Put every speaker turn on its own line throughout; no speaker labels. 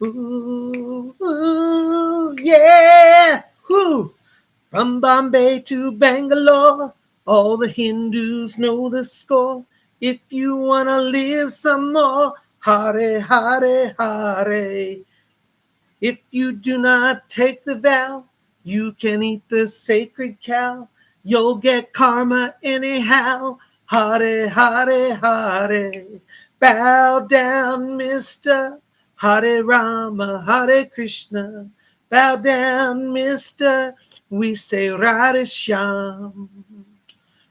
Ooh, ooh, yeah. Woo. From Bombay to Bangalore, all the Hindus know the score. If you wanna live some more, Hare, Hare, Hare. If you do not take the vow, you can eat the sacred cow. You'll get karma anyhow. Hare, Hare, Hare. Bow down, mister. Hare Rama, Hare Krishna. Bow down, mister. We say Radhe Shyam.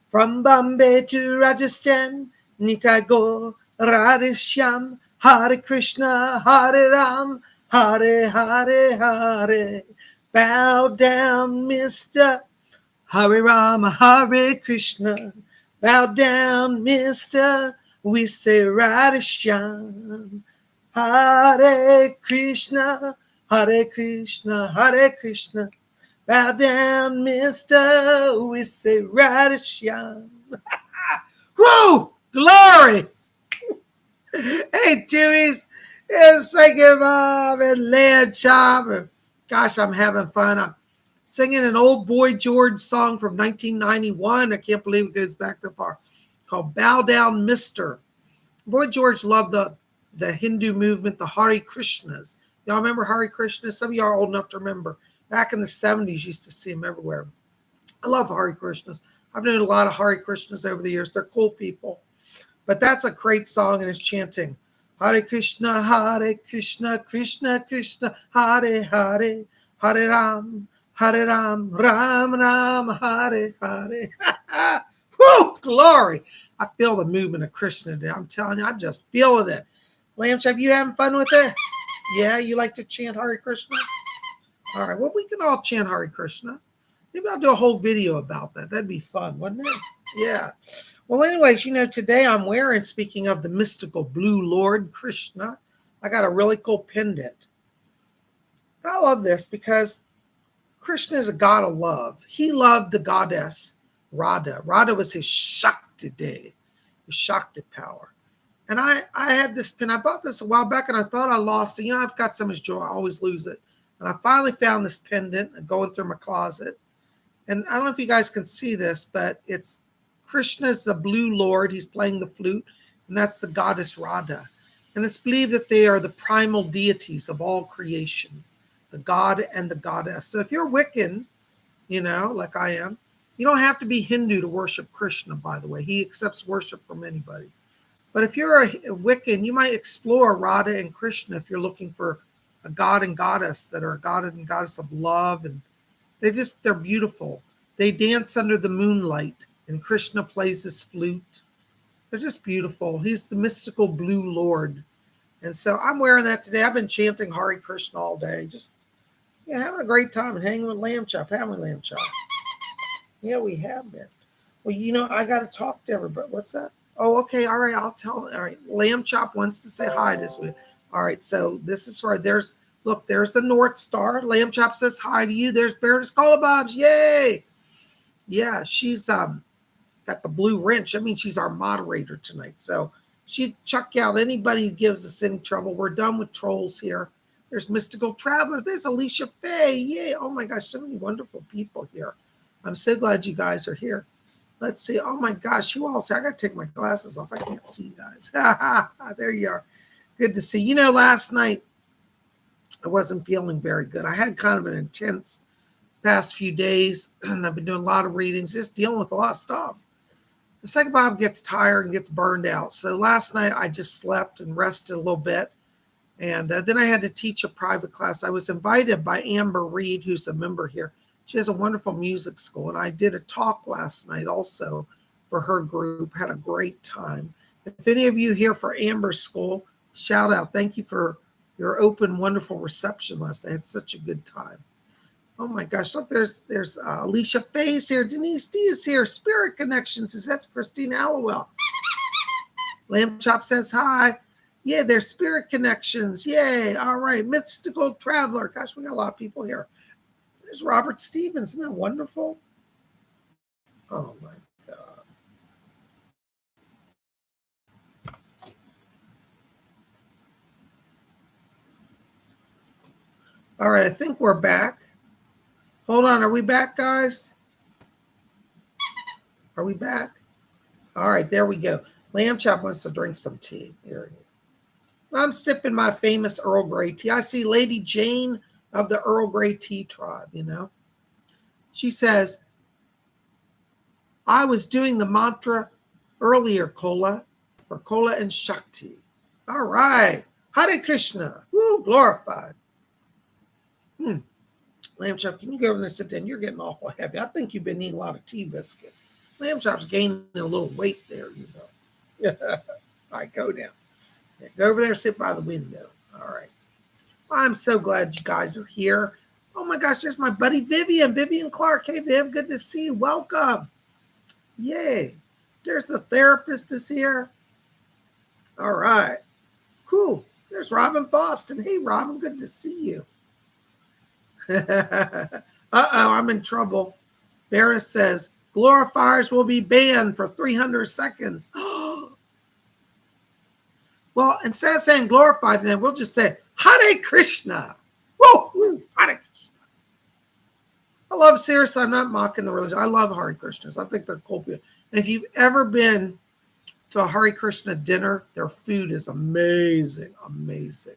From Bombay to Rajasthan, Nitai Gaur, Radhe Shyam, Hare Krishna, Hare Ram, Hare Hare Hare. Bow down, mister. Hare Rama, Hare Krishna. Bow down, mister. We say Radhe Shyam. Hare Krishna, Hare Krishna, Hare Krishna. Bow down, mister. We say Radhe Shyam. Woo! Glory! Hey, Tuies. It's Psychic Bob and Lamb Chop. Gosh, I'm having fun. I'm singing an old Boy George song from 1991. I can't believe it goes back that far. Called Bow Down, Mister. Boy George loved the Hindu movement, the Hare Krishnas. Y'all remember Hare Krishna? Some of y'all are old enough to remember. Back in the 70s, used to see them everywhere. I love Hare Krishnas. I've known a lot of Hare Krishnas over the years. They're cool people. But that's a great song, and it's chanting Hare Krishna, Krishna Krishna, Hare Hare, Hare Ram, Ram Ram, Hare Hare. Woo, glory. I feel the movement of Krishna today. I'm telling you, I'm just feeling it. Lamb Chop, you having fun with it? Yeah, you like to chant Hare Krishna? All right, well, we can all chant Hare Krishna. Maybe I'll do a whole video about that. That'd be fun, wouldn't it? Yeah. Well, anyways, today I'm wearing, speaking of the mystical blue Lord Krishna, I got a really cool pendant. And I love this because Krishna is a god of love. He loved the goddess Radha. Radha was his Shakti day, his Shakti power. And I had this pin. I bought this a while back and I thought I lost it. I've got so much joy. I always lose it. And I finally found this pendant and going through my closet. And I don't know if you guys can see this, but it's Krishna's the blue Lord. He's playing the flute. And that's the goddess Radha. And it's believed that they are the primal deities of all creation, the god and the goddess. So if you're Wiccan, like I am, you don't have to be Hindu to worship Krishna, by the way. He accepts worship from anybody. But if you're a Wiccan, you might explore Radha and Krishna if you're looking for a god and goddess that are a god and goddess of love. And they're beautiful. They dance under the moonlight and Krishna plays his flute. They're just beautiful. He's the mystical blue Lord. And so I'm wearing that today. I've been chanting Hare Krishna all day. Just having a great time and hanging with Lamb Chop. Haven't we, Lamb Chop? Yeah, we have been. Well, I got to talk to everybody. What's that? Oh, okay. All right. I'll tell. All right. Lamb Chop wants to say hi this week. All right. So this is for, there's the North Star. Lamb Chop says hi to you. There's Baroness Colabobs. Yay. Yeah. She's got the blue wrench. I mean, she's our moderator tonight. So she'd chuck out anybody who gives us any trouble. We're done with trolls here. There's Mystical Traveler. There's Alicia Faye. Yay. Oh my gosh. So many wonderful people here. I'm so glad you guys are here. Let's see. Oh my gosh, you all say I got to take my glasses off. I can't see you guys. There you are. Good to see. Last night I wasn't feeling very good. I had kind of an intense past few days, and I've been doing a lot of readings, just dealing with a lot of stuff. The Psychic Bob gets tired and gets burned out. So last night I just slept and rested a little bit. And then I had to teach a private class. I was invited by Amber Reed, who's a member here. She has a wonderful music school, and I did a talk last night also for her group. Had a great time. If any of you here for Amber's school, shout out. Thank you for your open, wonderful reception last night. I had such a good time. Oh my gosh, look, there's Alicia Faye's here. Denise D is here. Spirit Connections says that's Christine Allowell. Lamb Chop says hi. Yeah, there's Spirit Connections. Yay. All right. Mystical Traveler. Gosh, we got a lot of people here. There's Robert Stevens. Isn't that wonderful? Oh, my God. All right, I think we're back. Hold on, are we back, guys? Are we back? All right, there we go. Lamb Chop wants to drink some tea. Here. I'm sipping my famous Earl Grey tea. I see Lady Jane of the Earl Grey tea tribe, you know. She says, I was doing the mantra earlier, Kola, for Kola and Shakti. All right. Hare Krishna. Woo, glorified. Lamb Chop, can you go over there and sit down? You're getting awful heavy. I think you've been eating a lot of tea biscuits. Lamb Chop's gaining a little weight there, you know. All right, go down. Yeah, go over there and sit by the window. All right. I'm so glad you guys are here. Oh my gosh, there's my buddy Vivian Clark. Hey, Viv, good to see you. Welcome. Yay. There's the therapist is here. All right. Cool. There's Robin Boston. Hey, Robin, good to see you. Uh-oh, I'm in trouble. Barris says, glorifiers will be banned for 300 seconds. Well, instead of saying glorified, then we'll just say Hare Krishna. Woo, woo, Hare Krishna. I love, seriously, I'm not mocking the religion. I love Hare Krishnas. I think they're cool people. And if you've ever been to a Hare Krishna dinner, their food is amazing, amazing.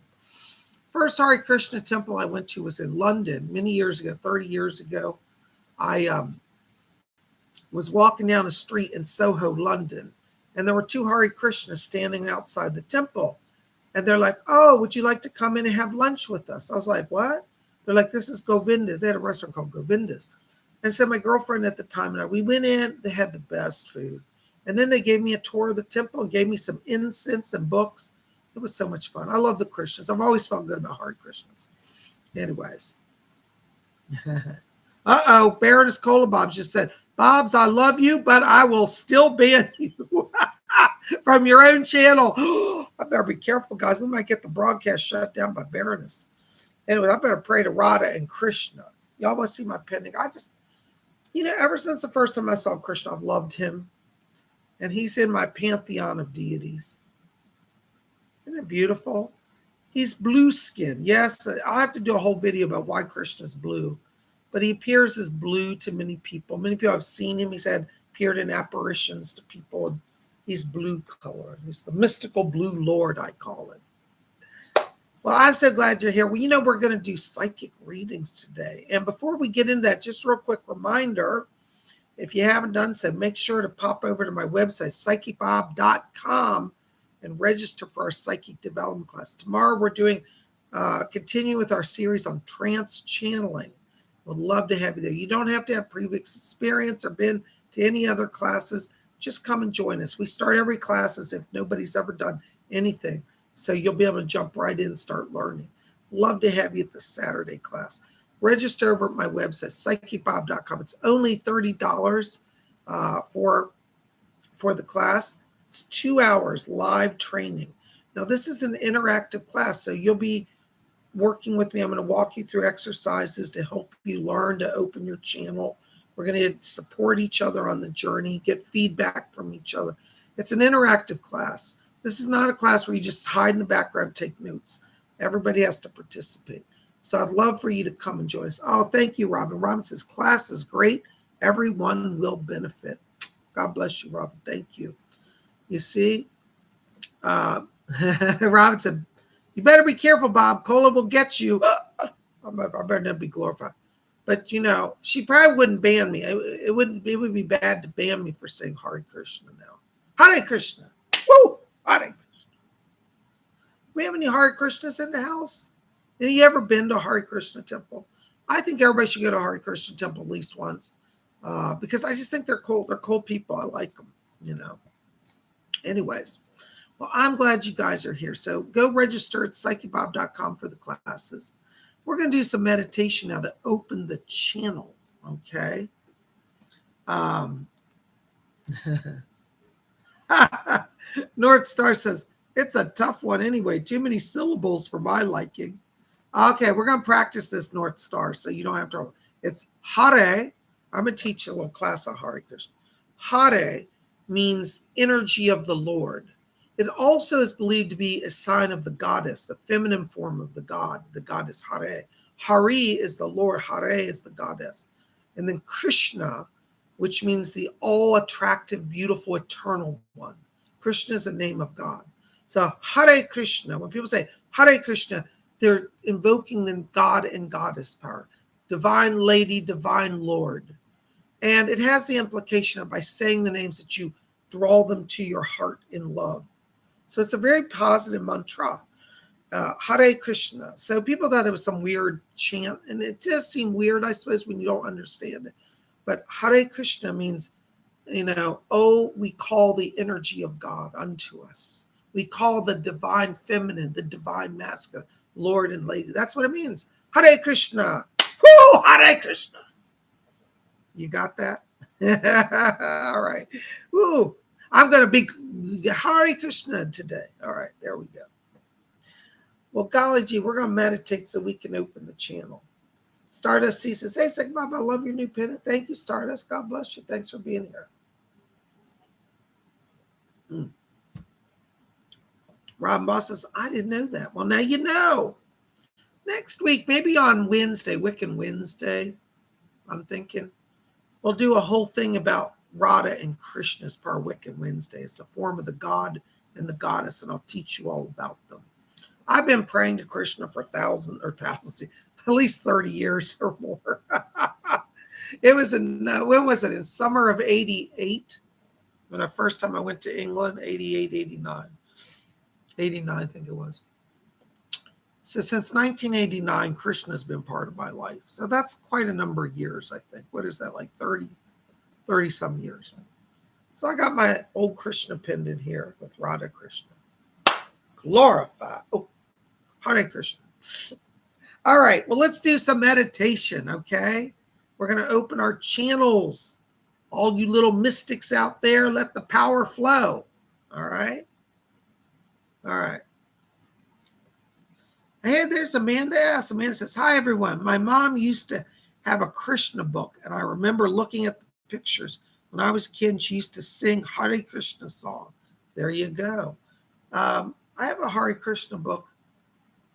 First Hare Krishna temple I went to was in London many years ago, 30 years ago. I was walking down a street in Soho, London, and there were two Hare Krishnas standing outside the temple. And they're like, oh, would you like to come in and have lunch with us? I was like, what? They're like, this is Govinda's. They had a restaurant called Govinda's. And so my girlfriend at the time and I, we went in, they had the best food. And then they gave me a tour of the temple and gave me some incense and books. It was so much fun. I love the Christians. I've always felt good about Hare Krishnas. Anyways. Uh-oh, Baroness Cola Bobs just said, Bobs, I love you, but I will still ban you from your own channel. I better be careful, guys. We might get the broadcast shut down by Baroness. Anyway, I better pray to Radha and Krishna. Y'all want to see my pending? I just, you know, ever since the first time I saw Krishna, I've loved him. And he's in my pantheon of deities. Isn't it beautiful? He's blue skin. Yes, I'll have to do a whole video about why Krishna's blue. But he appears as blue to many people. Many people have seen him. He's appeared in apparitions to people. And he's blue color. He's the mystical blue lord, I call it. Well, I'm so glad you're here. Well, you know, we're going to do psychic readings today. And before we get into that, just a real quick reminder, if you haven't done so, make sure to pop over to my website, PsychicBob.com, and register for our psychic development class. Tomorrow we're doing, continue with our series on trance channeling. Would love to have you there. You don't have to have previous experience or been to any other classes. Just come and join us. We start every class as if nobody's ever done anything. So you'll be able to jump right in and start learning. Love to have you at the Saturday class. Register over at my website, PsychicBob.com. It's only $30 for the class. It's 2 hours live training. Now, this is an interactive class, so you'll be working with me. I'm going to walk you through exercises to help you learn to open your channel. We're going to support each other on the journey, get feedback from each other. It's an interactive class. This is not a class where you just hide in the background, take notes. Everybody has to participate. So I'd love for you to come and join us. Oh, thank you, Robin. Robin says, class is great. Everyone will benefit. God bless you, Robin. Thank you. You see, Robin said, you better be careful, Bob. Cola will get you. I better not be glorified. But, you know, she probably wouldn't ban me. It would be bad to ban me for saying Hare Krishna now. Hare Krishna. Woo! Hare Krishna. We have any Hare Krishnas in the house? Have you ever been to a Hare Krishna temple? I think everybody should go to a Hare Krishna temple at least once because I just think they're cool. They're cool people. I like them, you know. Anyways, well, I'm glad you guys are here. So go register at PsychicBob.com for the classes. We're going to do some meditation now to open the channel, okay? North Star says, it's a tough one anyway. Too many syllables for my liking. Okay, we're going to practice this, North Star, so you don't have trouble. It's Hare. I'm going to teach you a little class on Hare Krishna. Hare means energy of the Lord. It also is believed to be a sign of the goddess, the feminine form of the goddess Hare. Hari is the Lord, Hare is the goddess. And then Krishna, which means the all-attractive, beautiful, eternal one. Krishna is the name of God. So Hare Krishna, when people say Hare Krishna, they're invoking the God and goddess power. Divine Lady, Divine Lord. And it has the implication of by saying the names that you draw them to your heart in love. So it's a very positive mantra. Hare Krishna. So people thought it was some weird chant, and it does seem weird, I suppose, when you don't understand it. But Hare Krishna means, oh, we call the energy of God unto us. We call the divine feminine, the divine masculine, Lord and Lady. That's what it means. Hare Krishna. Woo! Hare Krishna. You got that? All right. Woo! I'm going to be Hare Krishna today. All right, there we go. Well, golly gee, we're going to meditate so we can open the channel. Stardust C says, hey, PsychicBob, I love your new pennant. Thank you, Stardust. God bless you. Thanks for being here. Rob Boss says, I didn't know that. Well, now you know. Next week, maybe on Wednesday, Wiccan Wednesday, I'm thinking, we'll do a whole thing about Radha and Krishna as part of Wiccan Wednesday. It's the form of the god and the goddess, and I'll teach you all about them. I've been praying to Krishna for thousands, at least 30 years or more. It was when was it? In summer of 88, when the first time I went to England, 88, 89. 89, I think it was. So since 1989, Krishna has been part of my life. So that's quite a number of years, I think. What is that, like 30 some years? So I got my old Krishna pendant here with Radha Krishna. Glorify. Oh, Hare Krishna. All right, well, let's do some meditation, okay? We're going to open our channels. All you little mystics out there, let the power flow. All right? All right. Hey, there's Amanda S. Amanda says, hi, everyone. My mom used to have a Krishna book, and I remember looking at the pictures. When I was a kid, she used to sing Hare Krishna song. There you go. I have a Hare Krishna book.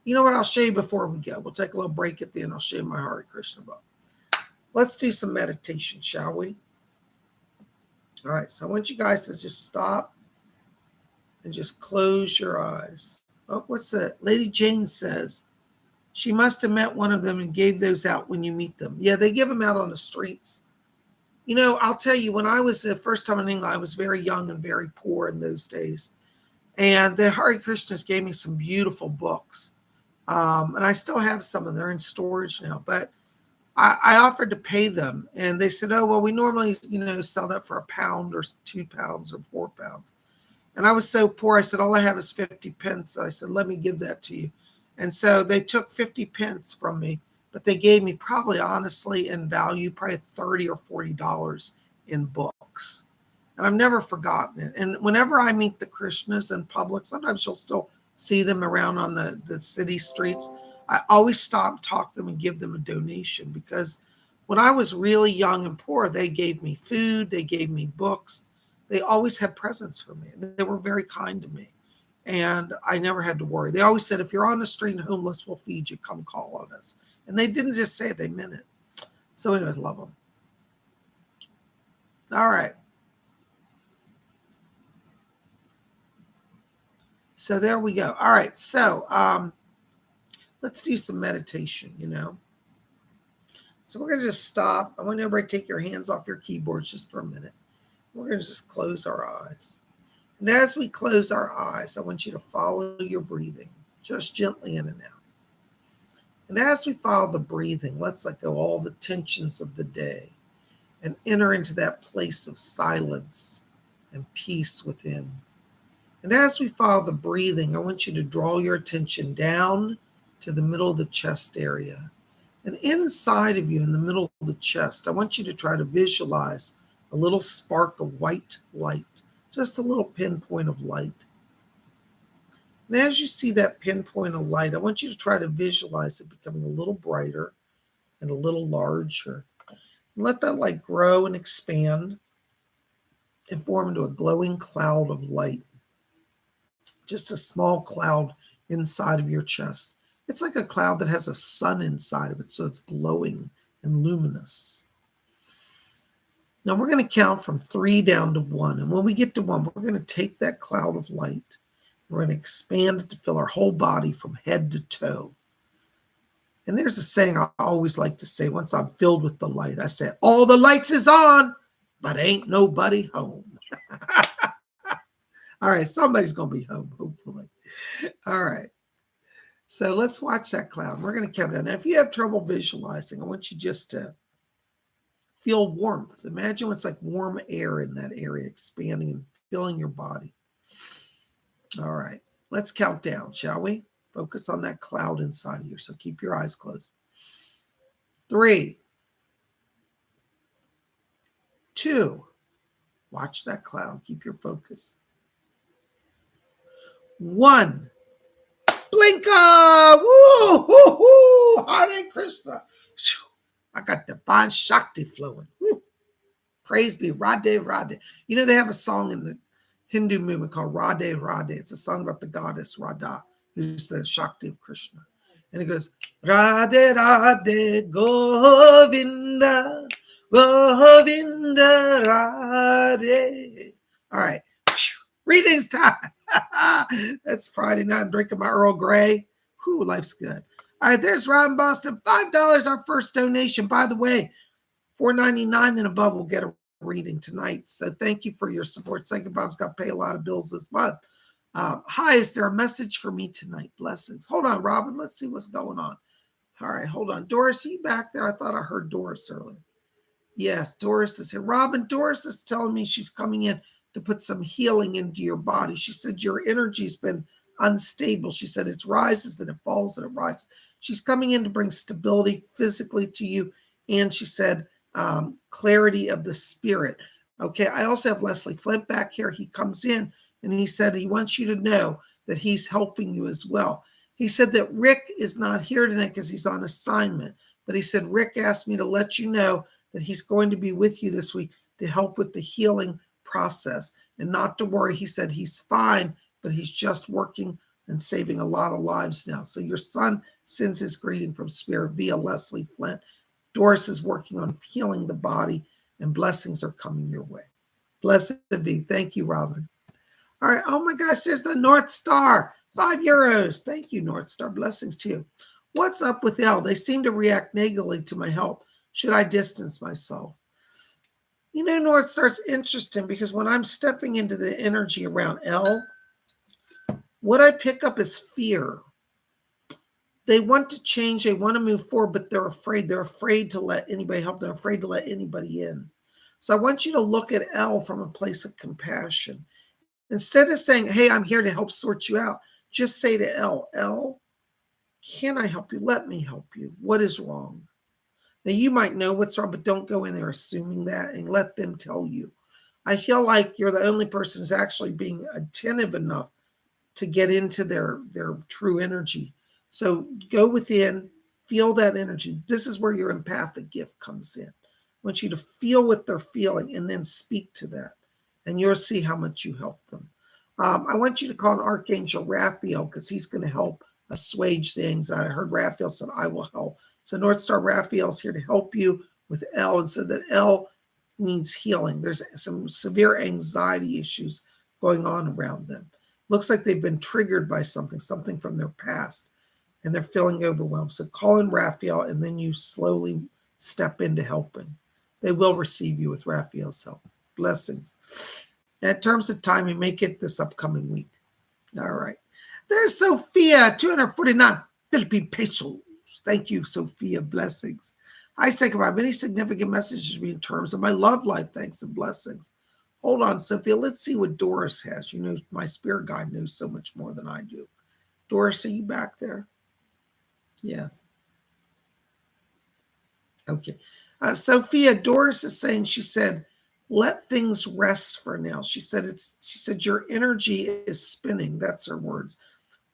You know what? I'll show you before we go. We'll take a little break at the end. I'll show you my Hare Krishna book. Let's do some meditation, shall we? All right. So I want you guys to just stop and just close your eyes. Oh, what's that? Lady Jane says, she must have met one of them and gave those out when you meet them. Yeah, they give them out on the streets. I'll tell you, when I was the first time in England, I was very young and very poor in those days. And the Hare Krishnas gave me some beautiful books. And I still have some of them. They're in storage now. But I offered to pay them. And they said, oh, well, we normally, sell that for £1 or £2 or £4. And I was so poor, I said, all I have is 50 pence. I said, let me give that to you. And so they took 50 pence from me, but they gave me probably, honestly, in value, probably $30 or $40 in books. And I've never forgotten it. And whenever I meet the Krishnas in public, sometimes you'll still see them around on the city streets. I always stop, talk to them, and give them a donation, because when I was really young and poor, they gave me food, they gave me books. They always had presents for me. They were very kind to me. And I never had to worry. They always said, if you're on the street and homeless, we'll feed you. Come call on us. And they didn't just say it, they meant it. So anyways, love them. All right. So there we go. All right. So let's do some meditation, So we're going to just stop. I want everybody to take your hands off your keyboards just for a minute. We're going to just close our eyes. And as we close our eyes, I want you to follow your breathing, just gently in and out. And as we follow the breathing, let's let go all the tensions of the day and enter into that place of silence and peace within. And as we follow the breathing, I want you to draw your attention down to the middle of the chest area. And inside of you, in the middle of the chest, I want you to try to visualize a little spark of white light, just a little pinpoint of light. And as you see that pinpoint of light, I want you to try to visualize it becoming a little brighter and a little larger. And let that light grow and expand and form into a glowing cloud of light. just a small cloud inside of your chest. It's like a cloud that has a sun inside of it, so it's glowing and luminous. Now we're going to count from 3 down to 1. And when we get to 1, we're going to take that cloud of light. We're going to expand it to fill our whole body from head to toe. And there's a saying I always like to say once I'm filled with the light. I say, all the lights is on, but ain't nobody home. All right, somebody's going to be home, hopefully. All right. So let's watch that cloud. We're going to count down. Now, if you have trouble visualizing, I want you just to feel warmth. Imagine what's like warm air in that area, expanding and filling your body. All right. Let's count down, shall we? Focus on that cloud inside of you. So keep your eyes closed. 3, 2. Watch that cloud. Keep your focus. 1. Blinka! Woo! Hoo, hoo! Hare Krishna! I got divine Shakti flowing. Woo. Praise be Radhe Radhe. You know, they have a song in the Hindu movement called Radhe Radhe. It's a song about the goddess Radha, who's the Shakti of Krishna. And it goes, Radhe Radhe Govinda, Govinda Radhe. All right. Readings time. That's Friday night. I'm drinking my Earl Grey. Whew, life's good. All right, there's Ron Boston. $5, our first donation. By the way, $4.99 and above will get a reading tonight. So thank you for your support. Psychic Bob's got to pay a lot of bills this month. Hi, is there a message for me tonight? Blessings. Hold on, Robin. Let's see what's going on. All right, hold on. Doris, are you back there? I thought I heard Doris earlier. Yes, Doris is here. Robin, Doris is telling me she's coming in to put some healing into your body. She said your energy's been unstable. She said it rises, then it falls, and it rises. She's coming in to bring stability physically to you. And she said clarity of the spirit. Okay, I also have Leslie Flint back here. He comes in and he said he wants you to know that he's helping you as well. He said that Rick is not here tonight because he's on assignment. But he said, Rick asked me to let you know that he's going to be with you this week to help with the healing process. And not to worry, he said he's fine, but he's just working and saving a lot of lives now. So your son sends his greeting from Spirit via Leslie Flint. Doris is working on healing the body, and blessings are coming your way. Blessed be. Thank you, Robin. All right. Oh my gosh, there's the North Star. €5. Thank you, North Star. Blessings to you. What's up with Elle? They seem to react negatively to my help. Should I distance myself? You know, North Star's interesting because when I'm stepping into the energy around Elle, what I pick up is fear. They want to change, they want to move forward, but they're afraid. They're afraid to let anybody help. They're afraid to let anybody in. So I want you to look at Elle from a place of compassion. Instead of saying, hey, I'm here to help sort you out, just say to Elle, Elle, can I help you? Let me help you. What is wrong? Now, you might know what's wrong, but don't go in there assuming that and let them tell you. I feel like you're the only person who's actually being attentive enough to get into their true energy. So go within, feel that energy. This is where your empathic gift comes in. I want you to feel what they're feeling and then speak to that. And you'll see how much you help them. I want you to call Archangel Raphael because he's going to help assuage the anxiety. I heard Raphael said, I will help. So North Star Raphael's here to help you with Elle and said that Elle needs healing. There's some severe anxiety issues going on around them. Looks like they've been triggered by something from their past, and they're feeling overwhelmed. So call in Raphael, and then you slowly step into helping. They will receive you with Raphael's help. Blessings. And in terms of timing, make it this upcoming week. All right. There's Sophia, 249 Philippine pesos. Thank you, Sophia. Blessings. I say about many significant messages to me in terms of my love life. Thanks and blessings. Hold on, Sophia. Let's see what Doris has. You know, my spirit guide knows so much more than I do. Doris, are you back there? Yes. Okay. Sophia, Doris is saying, she said, let things rest for now. She said, your energy is spinning. That's her words.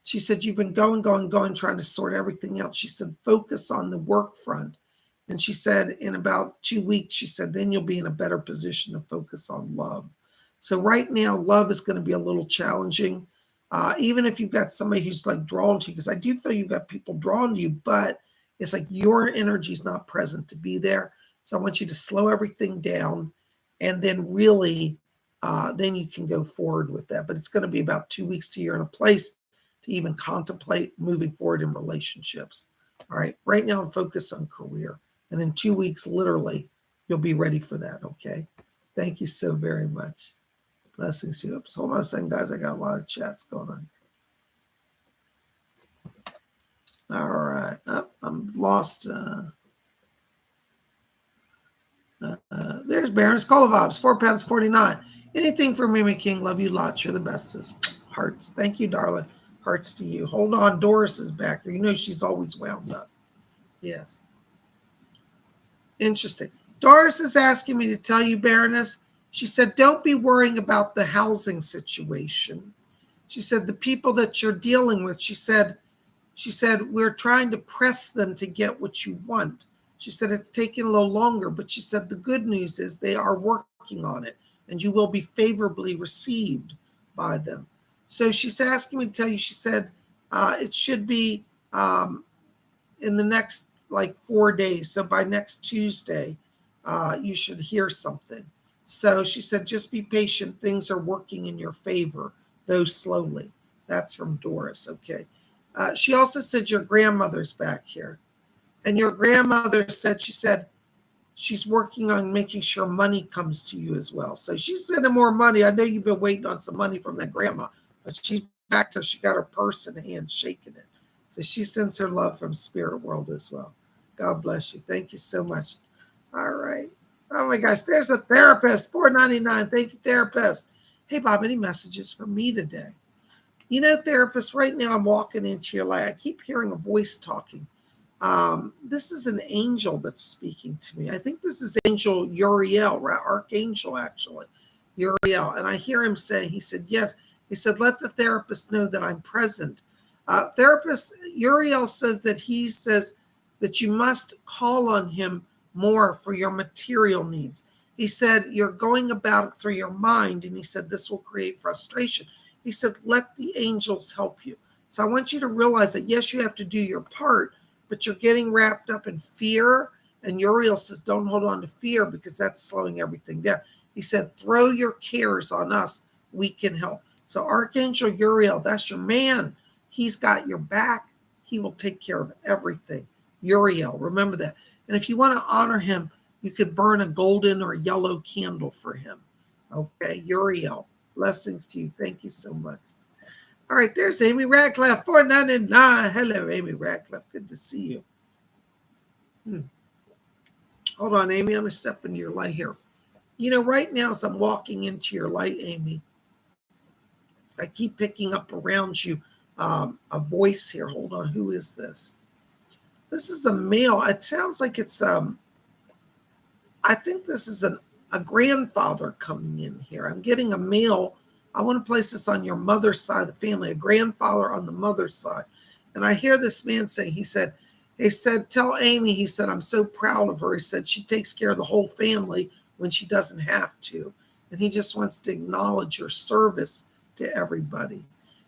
She said, you've been going, trying to sort everything out. She said, focus on the work front. And she said, in about 2 weeks, she said, then you'll be in a better position to focus on love. So right now, love is going to be a little challenging. Even if you've got somebody who's like drawn to you, because I do feel you've got people drawn to you, but it's like your energy is not present to be there. So I want you to slow everything down, and then really, then you can go forward with that. But it's going to be about 2 weeks till you're in a place to even contemplate moving forward in relationships. All right. Right now, I'm focused on career. And in 2 weeks, literally, you'll be ready for that. Okay. Thank you so very much. Blessings to you. Hold on a second, guys. I got a lot of chats going on. All right. Oh, I'm lost. There's Baroness Kolovobs, £4.49. Anything for Mimi King. Love you lots. You're the bestest. Hearts. Thank you, darling. Hearts to you. Hold on. Doris is back here. You know she's always wound up. Yes. Interesting. Doris is asking me to tell you, Baroness. She said, don't be worrying about the housing situation. She said, the people that you're dealing with, she said, we're trying to press them to get what you want. She said, it's taking a little longer, but she said, the good news is they are working on it and you will be favorably received by them. So she's asking me to tell you, she said, it should be in the next like 4 days. So by next Tuesday, you should hear something. So she said, just be patient. Things are working in your favor, though slowly. That's from Doris. Okay. She also said your grandmother's back here. And your grandmother said, she said, she's working on making sure money comes to you as well. So she's sending more money. I know you've been waiting on some money from that grandma, but she's back till she got her purse in hand shaking it. So she sends her love from spirit world as well. God bless you. Thank you so much. All right. Oh my gosh, there's a therapist, $4.99. Thank you, therapist. Hey, Bob, any messages for me today? You know, therapist, right now I'm walking into your light. I keep hearing a voice talking. This is an angel that's speaking to me. I think this is Angel Uriel, right? Archangel, actually, Uriel. And I hear him saying, he said, yes. He said, let the therapist know that I'm present. Therapist Uriel says that you must call on him more for your material needs. He said, you're going about it through your mind. And he said, this will create frustration. He said, let the angels help you. So I want you to realize that, yes, you have to do your part, but you're getting wrapped up in fear. And Uriel says, don't hold on to fear because that's slowing everything down. He said, throw your cares on us. We can help. So Archangel Uriel, that's your man. He's got your back. He will take care of everything. Uriel, remember that. And if you want to honor him, you could burn a golden or yellow candle for him. Okay, Uriel, blessings to you. Thank you so much. All right, there's Amy Radcliffe, $4.99. Hello, Amy Radcliffe. Good to see you. Hold on, Amy. I'm going to step into your light here. You know, right now as I'm walking into your light, Amy, I keep picking up around you a voice here. Hold on. Who is this? This is a male. It sounds like it's, I think this is a grandfather coming in here. I'm getting a male. I want to place this on your mother's side of the family, a grandfather on the mother's side. And I hear this man saying, he said, tell Amy, he said, I'm so proud of her. He said, she takes care of the whole family when she doesn't have to. And he just wants to acknowledge your service to everybody.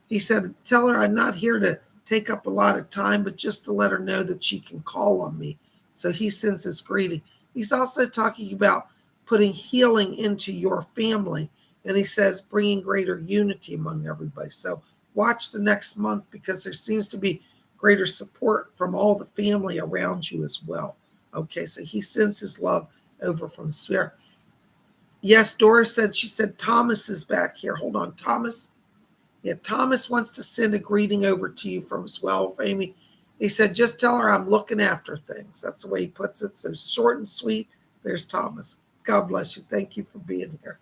He said, tell her I'm not here to take up a lot of time, but just to let her know that she can call on me. So he sends his greeting. He's also talking about putting healing into your family. And he says, bringing greater unity among everybody. So watch the next month because there seems to be greater support from all the family around you as well. Okay, so he sends his love over from Spirit. Yes, Doris said, she said, Thomas is back here. Hold on, Thomas. Yeah, Thomas wants to send a greeting over to you from as well, Amy. He said, just tell her I'm looking after things. That's the way he puts it. So short and sweet. There's Thomas. God bless you. Thank you for being here.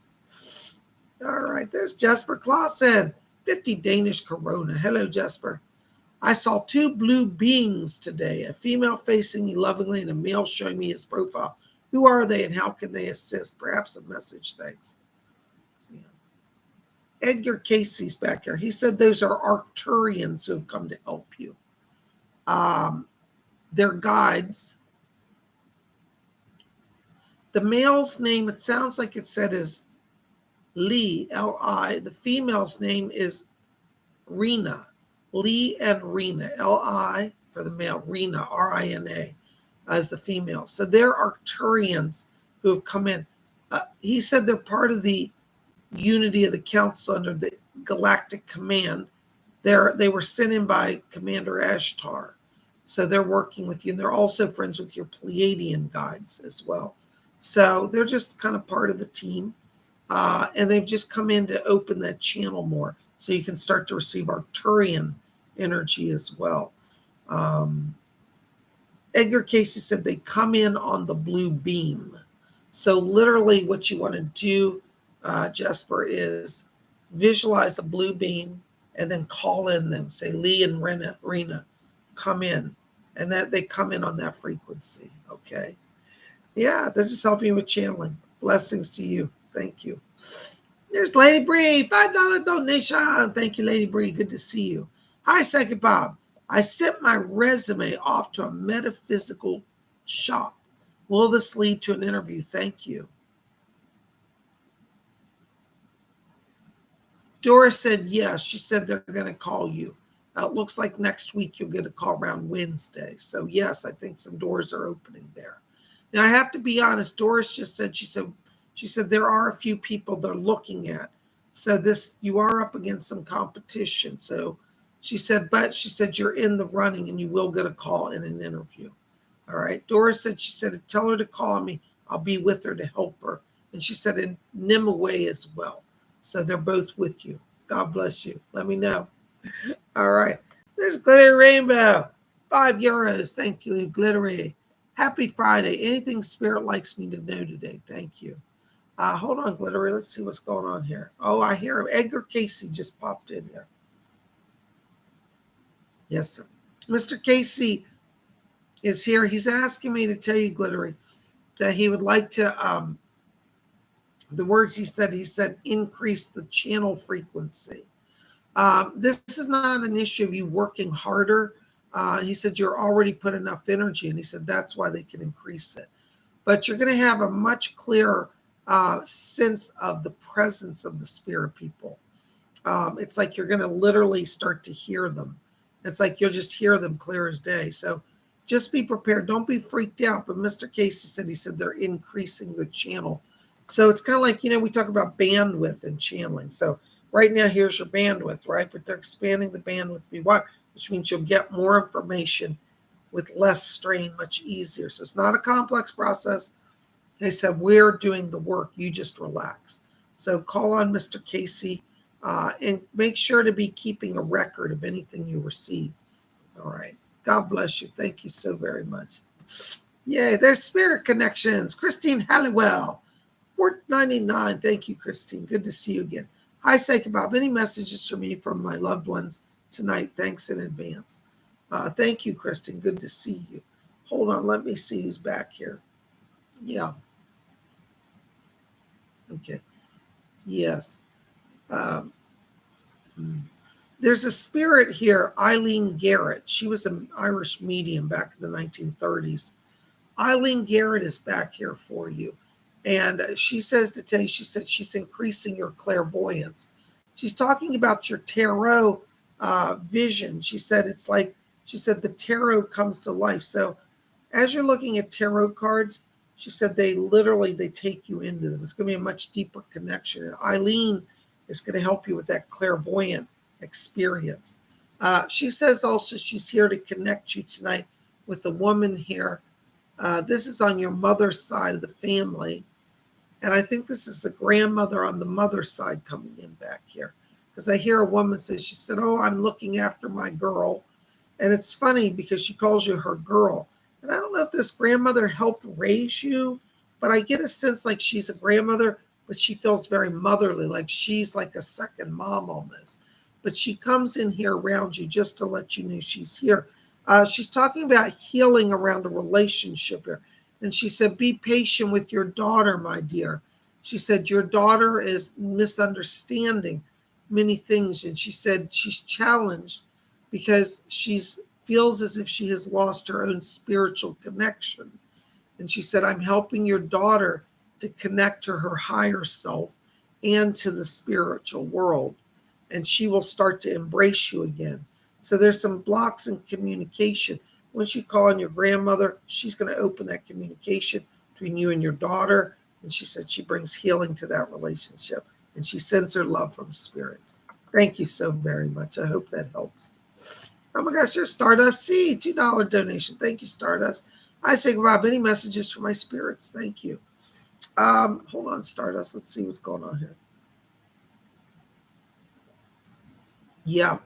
All right, there's Jesper Clausen, 50 Danish Corona. Hello, Jesper. I saw 2 blue beings today, a female facing me lovingly and a male showing me his profile. Who are they and how can they assist? Perhaps a message, thanks. Yeah. Edgar Casey's back here. He said those are Arcturians who have come to help you. They're guides. The male's name, it sounds like it said is Lee, L-I. The female's name is Rena, Lee and Rena, L-I for the male, Rena, R-I-N-A, as the female. So they're Arcturians who have come in. He said they're part of the unity of the council under the galactic command. They were sent in by Commander Ashtar. So they're working with you, and they're also friends with your Pleiadian guides as well. So they're just kind of part of the team. And they've just come in to open that channel more so you can start to receive Arcturian energy as well. Edgar Casey said they come in on the blue beam. So literally what you want to do, Jesper, is visualize a blue beam and then call in them. Say, Lee and Rena, come in. And that they come in on that frequency, okay? Yeah, they're just helping you with channeling. Blessings to you. Thank you. There's Lady Bree, $5 donation. Thank you, Lady Bree. Good to see you. Hi, Psychic Bob. I sent my resume off to a metaphysical shop. Will this lead to an interview? Thank you. Doris said yes. She said they're going to call you. It looks like next week you'll get a call around Wednesday. So yes, I think some doors are opening there. Now I have to be honest. Doris just said she said there are a few people they're looking at. So you are up against some competition. So she said you're in the running and you will get a call in an interview. All right. Doris said tell her to call me. I'll be with her to help her. And she said in Nimue as well. So they're both with you. God bless you. Let me know. All right. There's Glittery Rainbow. €5. Thank you, Glittery. Happy Friday. Anything Spirit likes me to know today. Thank you. Hold on, Glittery. Let's see what's going on here. Oh, I hear him. Edgar Casey just popped in here. Yes, sir. Mr. Casey is here. He's asking me to tell you, Glittery, that he would like to, the words he said, increase the channel frequency. This is not an issue of you working harder. He said you're already put enough energy, and he said that's why they can increase it. But you're going to have a much clearer sense of the presence of the spirit people. It's like you're going to literally start to hear them. It's like you'll just hear them clear as day. So just be prepared. Don't be freaked out. But Mr. Casey said they're increasing the channel. So it's kind of like, we talk about bandwidth and channeling. So right now, here's your bandwidth, right? But they're expanding the bandwidth, which means you'll get more information with less strain, much easier. So it's not a complex process. They said, we're doing the work. You just relax. So call on Mr. Casey and make sure to be keeping a record of anything you receive. All right. God bless you. Thank you so very much. Yay, there's Spirit Connections. Christine Halliwell, $4.99. Thank you, Christine. Good to see you again. Hi, Psychic Bob. Any messages for me from my loved ones tonight? Thanks in advance. Thank you, Kristen. Good to see you. Hold on. Let me see who's back here. Yeah. Okay. Yes. There's a spirit here, Eileen Garrett. She was an Irish medium back in the 1930s. Eileen Garrett is back here for you. And she says to tell you, she said she's increasing your clairvoyance. She's talking about your tarot vision. She said the tarot comes to life. So as you're looking at tarot cards, she said they take you into them. It's going to be a much deeper connection. And Eileen is going to help you with that clairvoyant experience. She says also she's here to connect you tonight with the woman here. This is on your mother's side of the family. And I think this is the grandmother on the mother's side coming in back here. Because I hear a woman say, she said, oh, I'm looking after my girl. And it's funny because she calls you her girl. And I don't know if this grandmother helped raise you, but I get a sense like she's a grandmother, but she feels very motherly, like she's like a second mom almost. But she comes in here around you just to let you know she's here. She's talking about healing around a relationship here. And she said, be patient with your daughter, my dear. She said, your daughter is misunderstanding many things. And she said she's challenged because she feels as if she has lost her own spiritual connection. And she said, I'm helping your daughter to connect to her higher self and to the spiritual world. and she will start to embrace you again. So there's some blocks in communication. Once you call on your grandmother, she's going to open that communication between you and your daughter. And she said she brings healing to that relationship. And she sends her love from spirit. Thank you so very much. I hope that helps. Oh my gosh, there's Stardust C, $2 donation. Thank you, Stardust. I say, Rob, any messages for my spirits? Thank you. Hold on, Stardust. Let's see what's going on here. Yeah,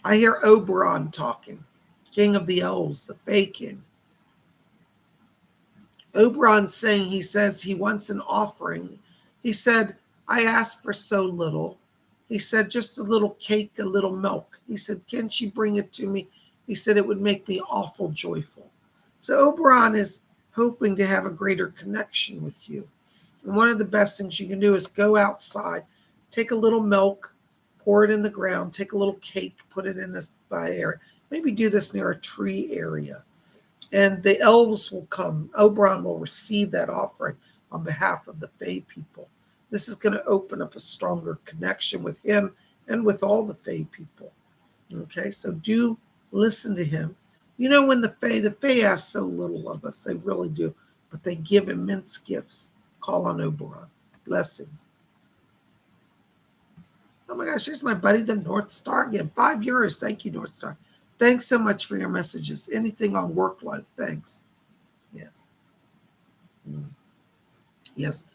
I hear Oberon talking. King of the Elves, the Fae King. Oberon's saying, he says he wants an offering. He said, I asked for so little. He said, just a little cake, a little milk. He said, can she bring it to me? He said, it would make me awful joyful. So Oberon is hoping to have a greater connection with you. And one of the best things you can do is go outside, take a little milk, pour it in the ground, take a little cake, put it in this by area. Maybe do this near a tree area. And the elves will come. Oberon will receive that offering on behalf of the Fae people. This is going to open up a stronger connection with him and with all the Fae people. Okay, so do listen to him. You know, when the Fae ask so little of us, they really do, but they give immense gifts. Call on Oberon. Blessings. Oh my gosh, here's my buddy, the North Star again. €5. Thank you, North Star. Thanks so much for your messages. Anything on work life, thanks. Yes. Yes.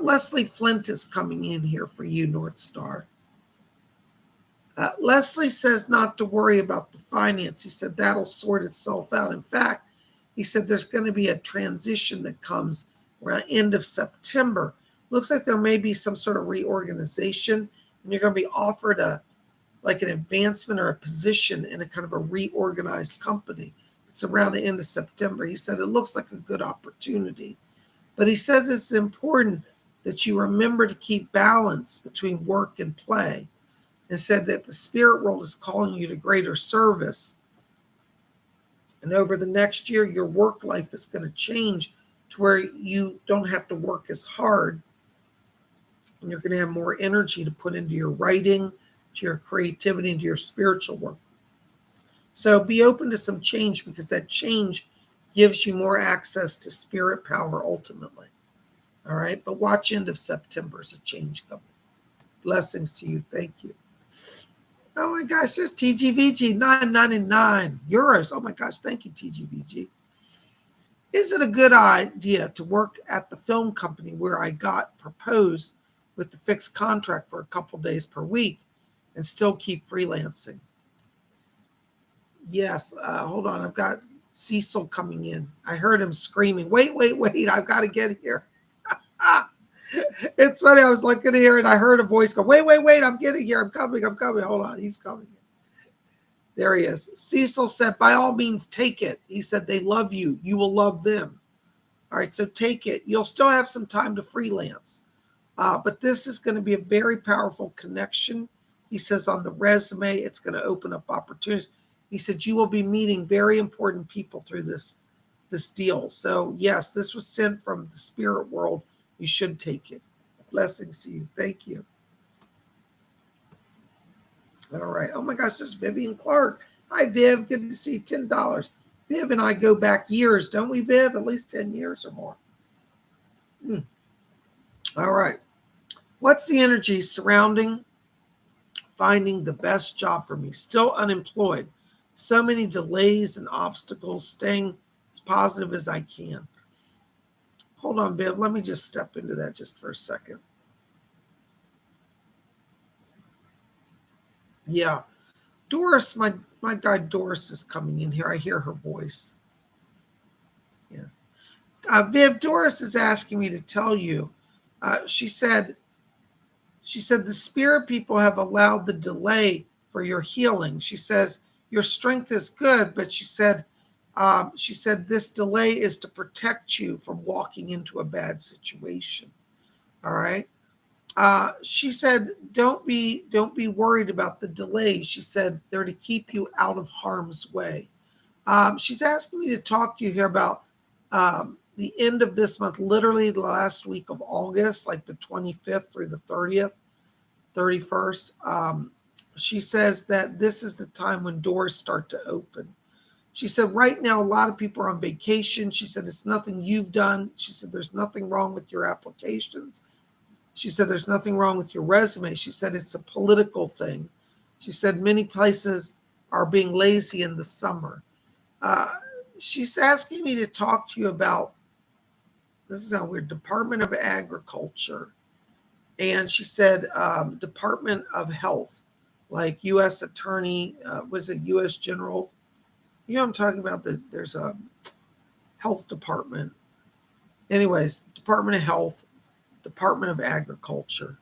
Leslie Flint is coming in here for you, North Star. Leslie says not to worry about the finance. He said that'll sort itself out. In fact, he said there's going to be a transition that comes around end of September. Looks like there may be some sort of reorganization, and you're going to be offered like an advancement or a position in a kind of a reorganized company. It's around the end of September. He said it looks like a good opportunity. But he says it's important that you remember to keep balance between work and play, and said that the spirit world is calling you to greater service. And over the next year, your work life is going to change to where you don't have to work as hard. And you're going to have more energy to put into your writing, to your creativity, and to your spiritual work. So be open to some change, because that change gives you more access to spirit power ultimately. All right. But watch end of September as a change coming. Blessings to you. Thank you. Oh my gosh, there's TGVG, €9.99. Oh my gosh, thank you, TGVG. Is it a good idea to work at the film company where I got proposed with the fixed contract for a couple days per week and still keep freelancing? Yes, hold on. I've got Cecil coming in. I heard him screaming, wait, I've got to get here. It's funny. I was looking here and I heard a voice go, wait, I'm getting here. I'm coming. Hold on. He's coming. There he is. Cecil said, by all means, take it. He said, they love you. You will love them. All right, so take it. You'll still have some time to freelance. But this is going to be a very powerful connection. He says on the resume, it's going to open up opportunities. He said, you will be meeting very important people through this deal. So yes, this was sent from the spirit world. You should take it. Blessings to you. Thank you. All right. Oh my gosh, this is Vivian Clark. Hi, Viv. Good to see you. $10. Viv and I go back years, don't we, Viv? At least 10 years or more. All right. What's the energy surrounding finding the best job for me? Still unemployed. So many delays and obstacles, staying as positive as I can. Hold on, Viv. Let me just step into that just for a second. Yeah. Doris, my guy Doris is coming in here. I hear her voice. Yeah. Viv, Doris is asking me to tell you. She said the spirit people have allowed the delay for your healing. She says your strength is good, but she said this delay is to protect you from walking into a bad situation. All right. She said, don't be worried about the delays. She said they're to keep you out of harm's way. She's asking me to talk to you here about the end of this month, literally the last week of August, like the 25th through the 30th, 31st. she says that this is the time when doors start to open. She said, right now, a lot of people are on vacation. She said, it's nothing you've done. She said, there's nothing wrong with your applications. She said, there's nothing wrong with your resume. She said, it's a political thing. She said, many places are being lazy in the summer. She's asking me to talk to you about, this is how weird, Department of Agriculture. And she said, Department of Health, like U.S. Attorney, was it U.S. General? You know what I'm talking about? There's a health department. Anyways, Department of Health, Department of Agriculture.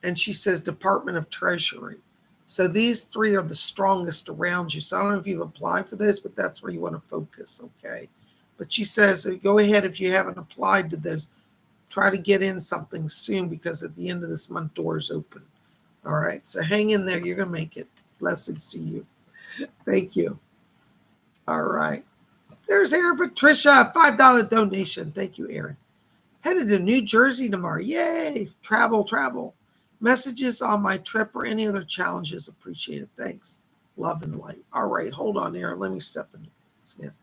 And she says Department of Treasury. So these three are the strongest around you. So I don't know if you've applied for this, but that's where you want to focus, okay? But she says, go ahead if you haven't applied to this. Try to get in something soon because at the end of this month, doors open. All right, so hang in there. You're going to make it. Blessings to you. Thank you. All right. There's Aaron Patricia, $5 donation. Thank you, Aaron. Headed to New Jersey tomorrow. Yay. Travel, travel. Messages on my trip or any other challenges appreciated. Thanks. Love and light. All right, hold on, Aaron. Let me step in. Yes.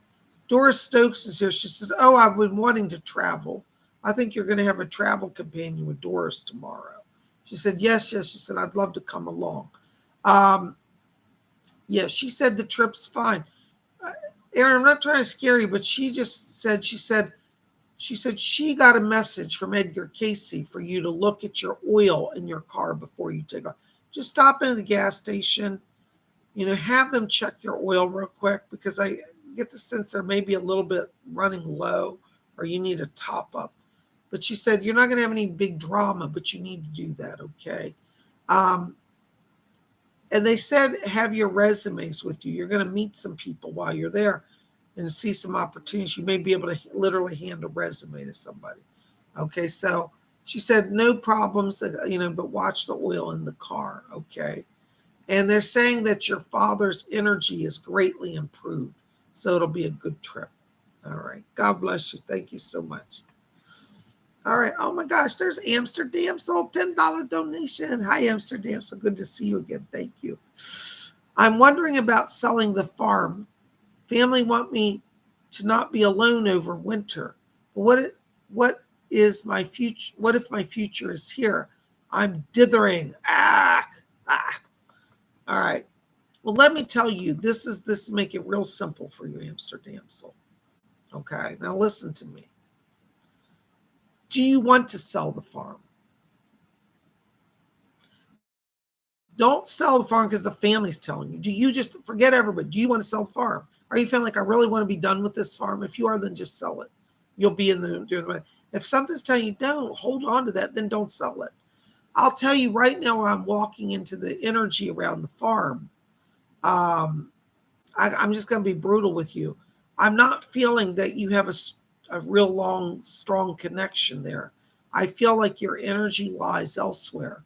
Doris Stokes is here. She said, oh, I've been wanting to travel. I think you're going to have a travel companion with Doris tomorrow. She said, yes, yes. She said, I'd love to come along. Yes, she said the trip's fine. Aaron, I'm not trying to scare you, but she just said, she said she got a message from Edgar Casey for you to look at your oil in your car before you take off. Just stop into the gas station, have them check your oil real quick because I get the sense there may be a little bit running low or you need a top up. But she said, you're not going to have any big drama, but you need to do that, okay? And they said, have your resumes with you. You're going to meet some people while you're there and see some opportunities. You may be able to literally hand a resume to somebody. Okay, so she said, no problems, but watch the oil in the car, okay? And they're saying that your father's energy is greatly improved. So it'll be a good trip. All right. God bless you. Thank you so much. All right. Oh my gosh, there's Amsterdam. Sold $10 donation. Hi, Amsterdam. So good to see you again. Thank you. I'm wondering about selling the farm. Family want me to not be alone over winter. But what is my future? What if my future is here? I'm dithering. All right. Well, let me tell you, this make it real simple for you, Amsterdam soul. Okay. Now listen to me. Do you want to sell the farm? Don't sell the farm because the family's telling you. Do you just forget everybody? Do you want to sell the farm? Are you feeling like I really want to be done with this farm? If you are, then just sell it. You'll be in the. If something's telling you don't hold on to that, then don't sell it. I'll tell you right now, where I'm walking into the energy around the farm. I'm just going to be brutal with you. I'm not feeling that you have a real long, strong connection there. I feel like your energy lies elsewhere.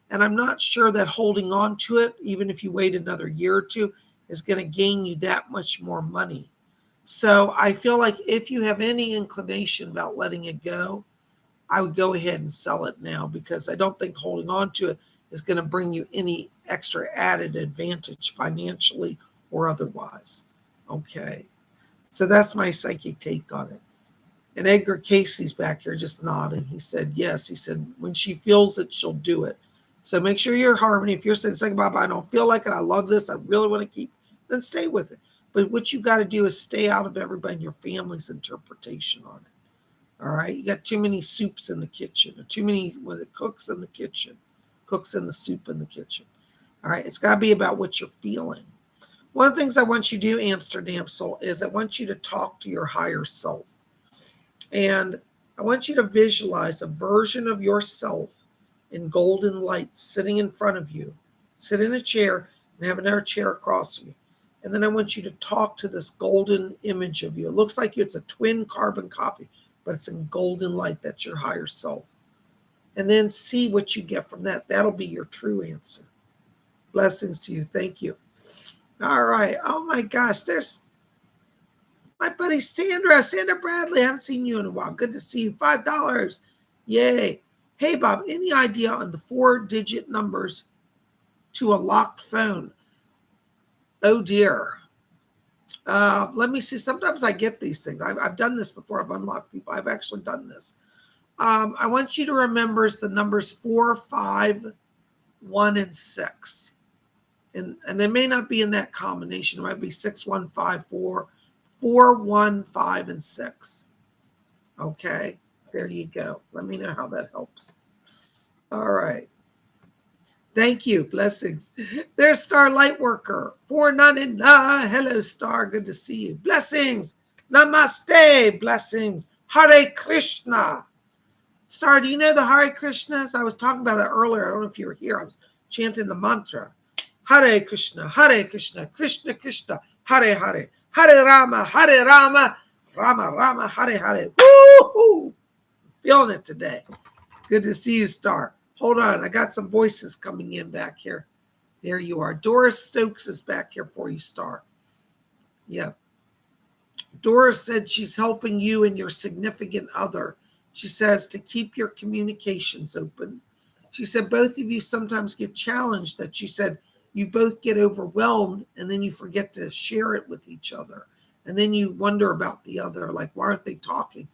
And I'm not sure that holding on to it, even if you wait another year or two, is going to gain you that much more money. So I feel like if you have any inclination about letting it go, I would go ahead and sell it now because I don't think holding on to it is going to bring you any extra added advantage financially or otherwise. Okay. So that's my psychic take on it. And Edgar Casey's back here just nodding. He said, yes. He said, when she feels it, she'll do it. So make sure you're harmony. If you're saying, PsychicBob, I don't feel like it, I love this, I really want to keep, then stay with it. But what you got to do is stay out of everybody in your family's interpretation on it. All right? You got too many soups in the kitchen, or too many cooks in the kitchen, cooks in the soup in the kitchen. All right? It's got to be about what you're feeling. One of the things I want you to do, Amsterdam soul, is I want you to talk to your higher self. And I want you to visualize a version of yourself in golden light sitting in front of you. Sit in a chair and have another chair across you. And then I want you to talk to this golden image of you. It looks like it's a twin carbon copy, but it's in golden light. That's your higher self. And then see what you get from that. That'll be your true answer. Blessings to you. Thank you. All right. Oh my gosh. There's my buddy Sandra Bradley. I haven't seen you in a while. Good to see you. $5. Yay. Hey, Bob, any idea on the 4-digit numbers to a locked phone. Oh dear. Let me see. Sometimes I get these things. I've done this before. I've unlocked people. I've actually done this. I want you to remember the numbers 4, 5, 1, and 6. And they may not be in that combination. It might be 6, 1, 5, 4, 4, 1, 5, and 6. Okay, there you go. Let me know how that helps. All right. Thank you. Blessings. There's Star Lightworker. 499. Hello, Star. Good to see you. Blessings. Namaste. Blessings. Hare Krishna. Star, do you know the Hare Krishnas? I was talking about that earlier. I don't know if you were here. I was chanting the mantra. Hare Krishna, Krishna Krishna, Hare Hare, Hare Rama, Rama Rama, Hare Hare. Woo-hoo! Feeling it today. Good to see you, Star. Hold on. I got some voices coming in back here. There you are. Doris Stokes is back here for you, Star. Yeah. Doris said she's helping you and your significant other. She says to keep your communications open. She said both of you sometimes get challenged, that she said you both get overwhelmed and then you forget to share it with each other. And then you wonder about the other, like, why aren't they talking?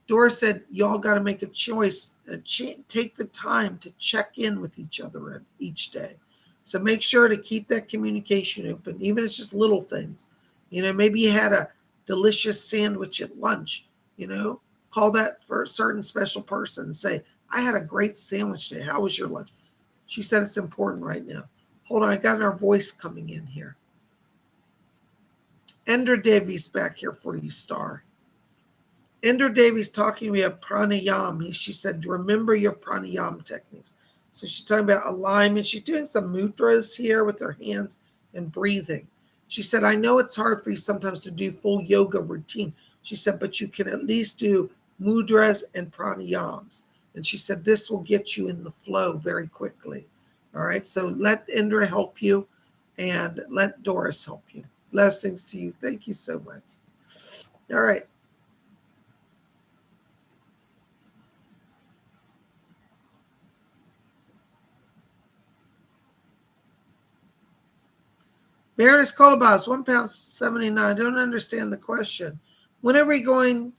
Doris said, y'all got to make a choice and take the time to check in with each other each day. So make sure to keep that communication open, even if it's just little things. You know, maybe you had a delicious sandwich at lunch, you know, call that for a certain special person and say, I had a great sandwich today. How was your lunch? She said it's important right now. Hold on, I got our voice coming in here. Endra Devi's back here for you, Star. Endra Devi's talking to me about pranayam. She said, remember your pranayam techniques. So she's talking about alignment. She's doing some mudras here with her hands and breathing. She said, I know it's hard for you sometimes to do full yoga routine. She said, but you can at least do mudras and pranayams. And she said, this will get you in the flow very quickly. All right, so let Indra help you and let Doris help you. Blessings to you. Thank you so much. All right. Baroness Colobos, £1.79. I don't understand the question. When are we going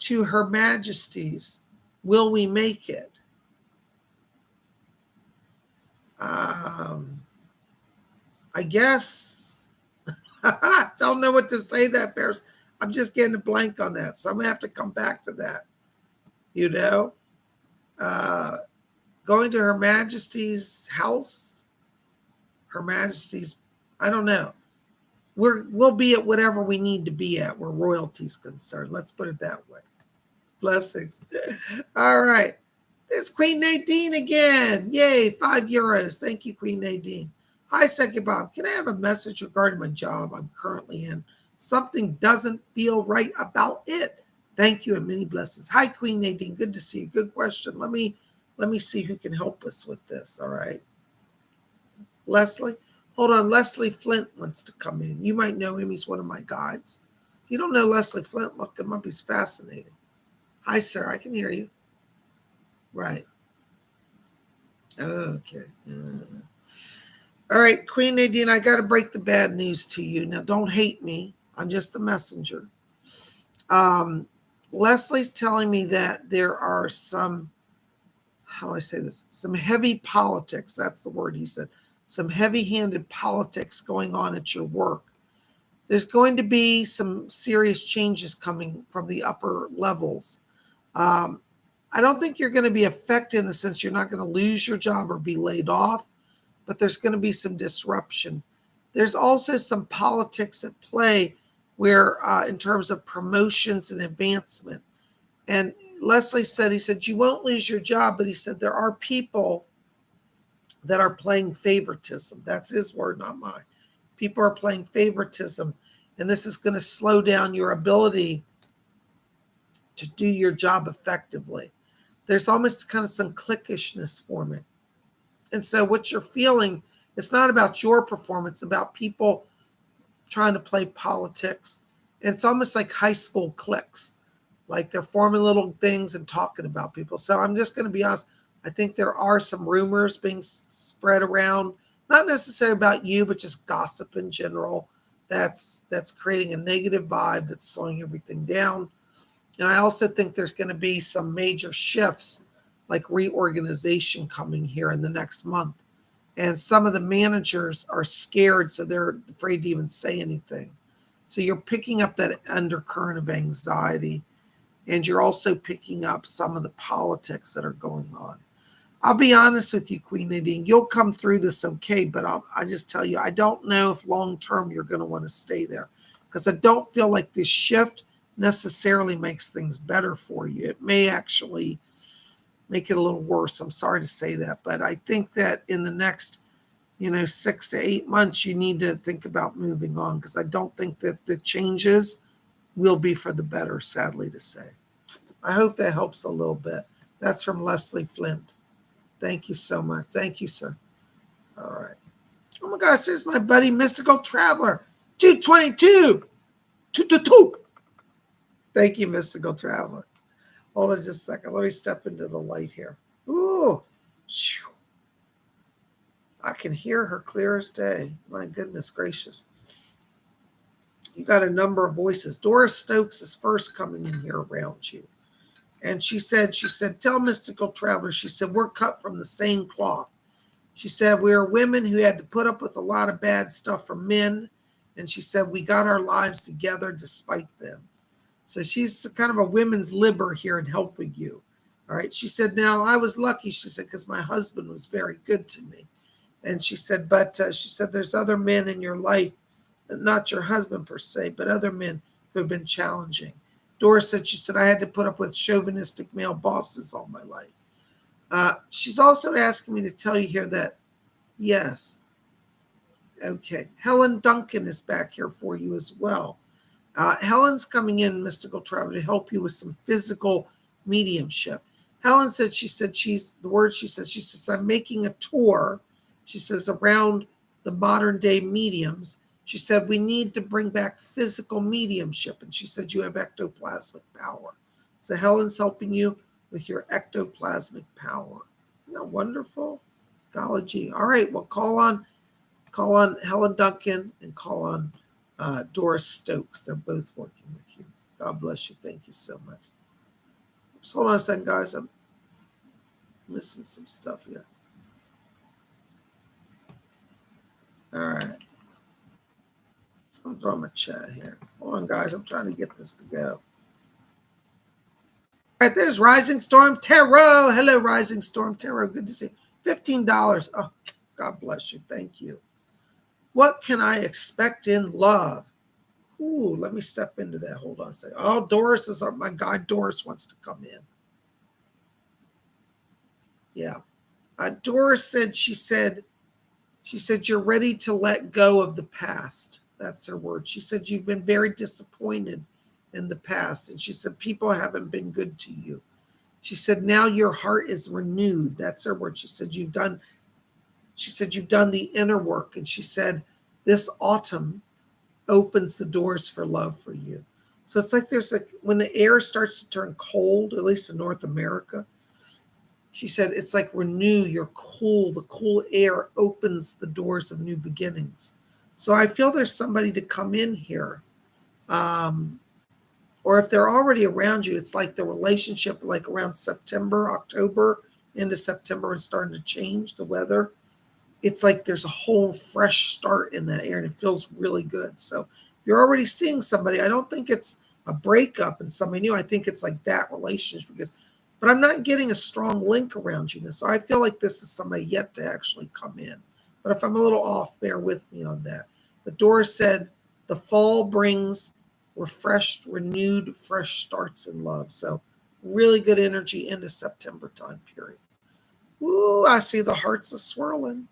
to Her Majesty's? Will we make it? I guess. Don't know what to say that, Bears. I'm just getting a blank on that. So I'm going to have to come back to that. You know? Going to Her Majesty's house? Her Majesty's, I don't know. We'll be at whatever we need to be at where royalty's concerned. Let's put it that way. Blessings. All right. There's Queen Nadine again. Yay, €5. Thank you, Queen Nadine. Hi, Psychic Bob. Can I have a message regarding my job I'm currently in? Something doesn't feel right about it. Thank you and many blessings. Hi, Queen Nadine. Good to see you. Good question. Let me see who can help us with this. All right. Leslie. Hold on. Leslie Flint wants to come in. You might know him. He's one of my guides. If you don't know Leslie Flint, look him up. He's fascinating. Hi, sir. I can hear you. Right. Okay. All right, Queen Nadine, I got to break the bad news to you. Now, don't hate me. I'm just the messenger. Leslie's telling me that there are some, how do I say this? Some heavy politics. That's the word he said. Some heavy-handed politics going on at your work. There's going to be some serious changes coming from the upper levels. I don't think you're going to be affected in the sense you're not going to lose your job or be laid off, but there's going to be some disruption. There's also some politics at play where in terms of promotions and advancement. And Leslie said, he said, you won't lose your job, but he said there are people that are playing favoritism. That's his word, not mine. People are playing favoritism, and this is going to slow down your ability to do your job effectively. There's almost kind of some cliquishness forming. And so what you're feeling, it's not about your performance, about people trying to play politics. And it's almost like high school cliques, like they're forming little things and talking about people. So I'm just going to be honest. I think there are some rumors being spread around not necessarily about you, but just gossip in general. That's creating a negative vibe that's slowing everything down. And I also think there's going to be some major shifts, like reorganization coming here in the next month. And some of the managers are scared, so they're afraid to even say anything. So you're picking up that undercurrent of anxiety, and you're also picking up some of the politics that are going on. I'll be honest with you, Queen Nadine, you'll come through this okay, but I just tell you, I don't know if long-term you're going to want to stay there, because I don't feel like this shift necessarily makes things better for you. It may actually make it a little worse. I'm sorry to say that, but I think that in the next, 6 to 8 months, you need to think about moving on, because I don't think that the changes will be for the better, sadly to say. I hope that helps a little bit. That's from Leslie Flint. Thank you so much. Thank you, sir. All right. Oh my gosh, there's my buddy Mystical Traveler. 222. 222. Thank you, Mystical Traveler. Hold on just a second. Let me step into the light here. Ooh. I can hear her clear as day. My goodness gracious. You got a number of voices. Doris Stokes is first coming in here around you. And she said, tell Mystical Traveler, she said, we're cut from the same cloth. She said, we are women who had to put up with a lot of bad stuff from men. And she said, we got our lives together despite them. So she's kind of a women's liber here in helping you. All right. She said, now I was lucky, she said, because my husband was very good to me. And she said, but she said, there's other men in your life, not your husband per se, but other men who have been challenging. Doris said, she said, I had to put up with chauvinistic male bosses all my life. She's also asking me to tell you here that, yes. Okay. Helen Duncan is back here for you as well. Helen's coming in, Mystical Traveler, to help you with some physical mediumship. Helen said, she says, I'm making a tour, she says, around the modern day mediums. She said, we need to bring back physical mediumship. And she said, you have ectoplasmic power. So Helen's helping you with your ectoplasmic power. Isn't that wonderful? Golly gee. All right, well, call on Helen Duncan and call on Doris Stokes. They're both working with you. God bless you. Thank you so much. Just hold on a second, guys. I'm missing some stuff here. All right. So I'm drawing my chat here. Hold on, guys. I'm trying to get this to go. All right, there's Rising Storm Tarot. Hello, Rising Storm Tarot. Good to see you. $15. Oh, God bless you. Thank you. What can I expect in love? Ooh, let me step into that. Hold on a second. Oh, Doris is my guy. Doris wants to come in. Yeah. Doris said, she said, you're ready to let go of the past. That's her word. She said, you've been very disappointed in the past. And she said, people haven't been good to you. She said, now your heart is renewed. That's her word. She said, you've done the inner work. And she said, this autumn opens the doors for love for you. So it's like when the air starts to turn cold, at least in North America, she said, it's like renew, the cool air opens the doors of new beginnings. So I feel there's somebody to come in here. Or if they're already around you, it's like the relationship, like around September, October, into September, is starting to change the weather. It's like there's a whole fresh start in that air, and it feels really good. So if you're already seeing somebody, I don't think it's a breakup and somebody new. I think it's like that relationship, but I'm not getting a strong link around you. So I feel like this is somebody yet to actually come in. But if I'm a little off, bear with me on that. But Doris said the fall brings refreshed, renewed, fresh starts in love. So really good energy into September time period. Ooh, I see the hearts are swirling.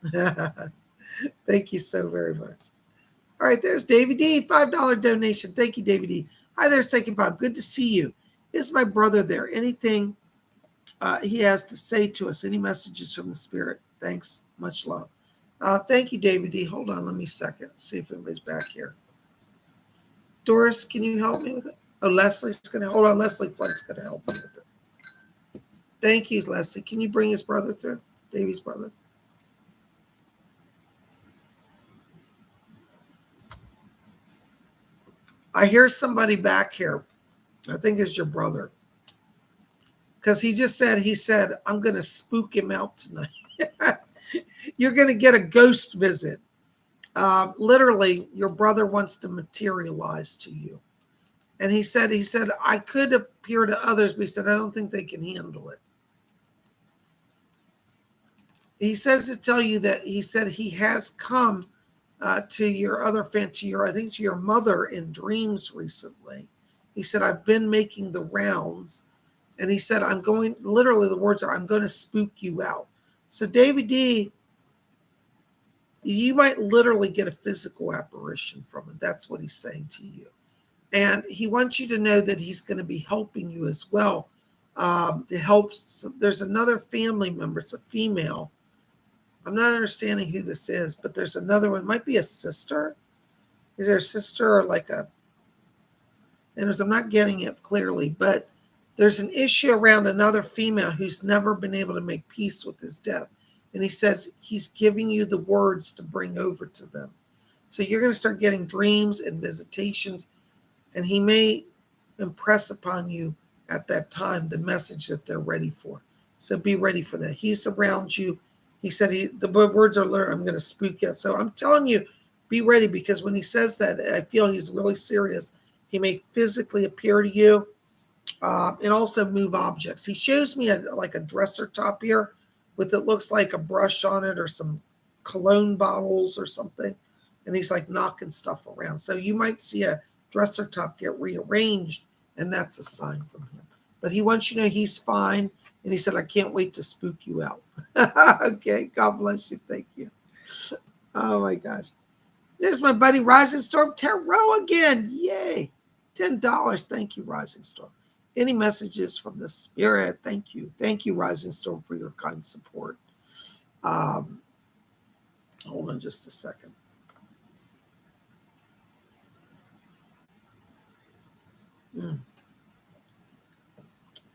Thank you so very much. All right, there's Davey D, $5 donation. Thank you, Davey D. Hi there, Psychic Bob. Good to see you. Is my brother there? Anything he has to say to us? Any messages from the spirit? Thanks. Much love. Thank you, Davey D. Hold on, let me second. See if anybody's back here. Doris, can you help me with it? Oh, Leslie's going to hold on. Leslie Flint's going to help me with it. Thank you, Leslie. Can you bring his brother through? Davey's brother. I hear somebody back here. I think it's your brother. Because he said, I'm going to spook him out tonight. You're going to get a ghost visit. Literally, your brother wants to materialize to you. And he said, I could appear to others, but he said, I don't think they can handle it. He says to tell you that he said he has come to your other fan, I think to your mother in dreams recently. He said, I've been making the rounds. And he said, literally the words are, I'm going to spook you out. So David D, you might literally get a physical apparition from it. That's what he's saying to you. And he wants you to know that he's going to be helping you as well. To help. There's another family member. It's a female. I'm not understanding who this is, but there's another one. It might be a sister. Is there a sister or like a... And I'm not getting it clearly, but there's an issue around another female who's never been able to make peace with his death. And he says he's giving you the words to bring over to them. So you're going to start getting dreams and visitations, and he may impress upon you at that time the message that they're ready for. So be ready for that. He's around you. He said the words are, I'm going to spook you. So I'm telling you, be ready, because when he says that, I feel he's really serious. He may physically appear to you and also move objects. He shows me like a dresser top here with, it looks like a brush on it or some cologne bottles or something. And he's like knocking stuff around. So you might see a dresser top get rearranged, and that's a sign from him. But he wants you to know he's fine. And he said, I can't wait to spook you out. Okay, God bless you. Thank you. Oh my gosh. There's my buddy Rising Storm Tarot again. Yay. $10. Thank you, Rising Storm. Any messages from the spirit? Thank you. Thank you, Rising Storm, for your kind support. Hold on just a second.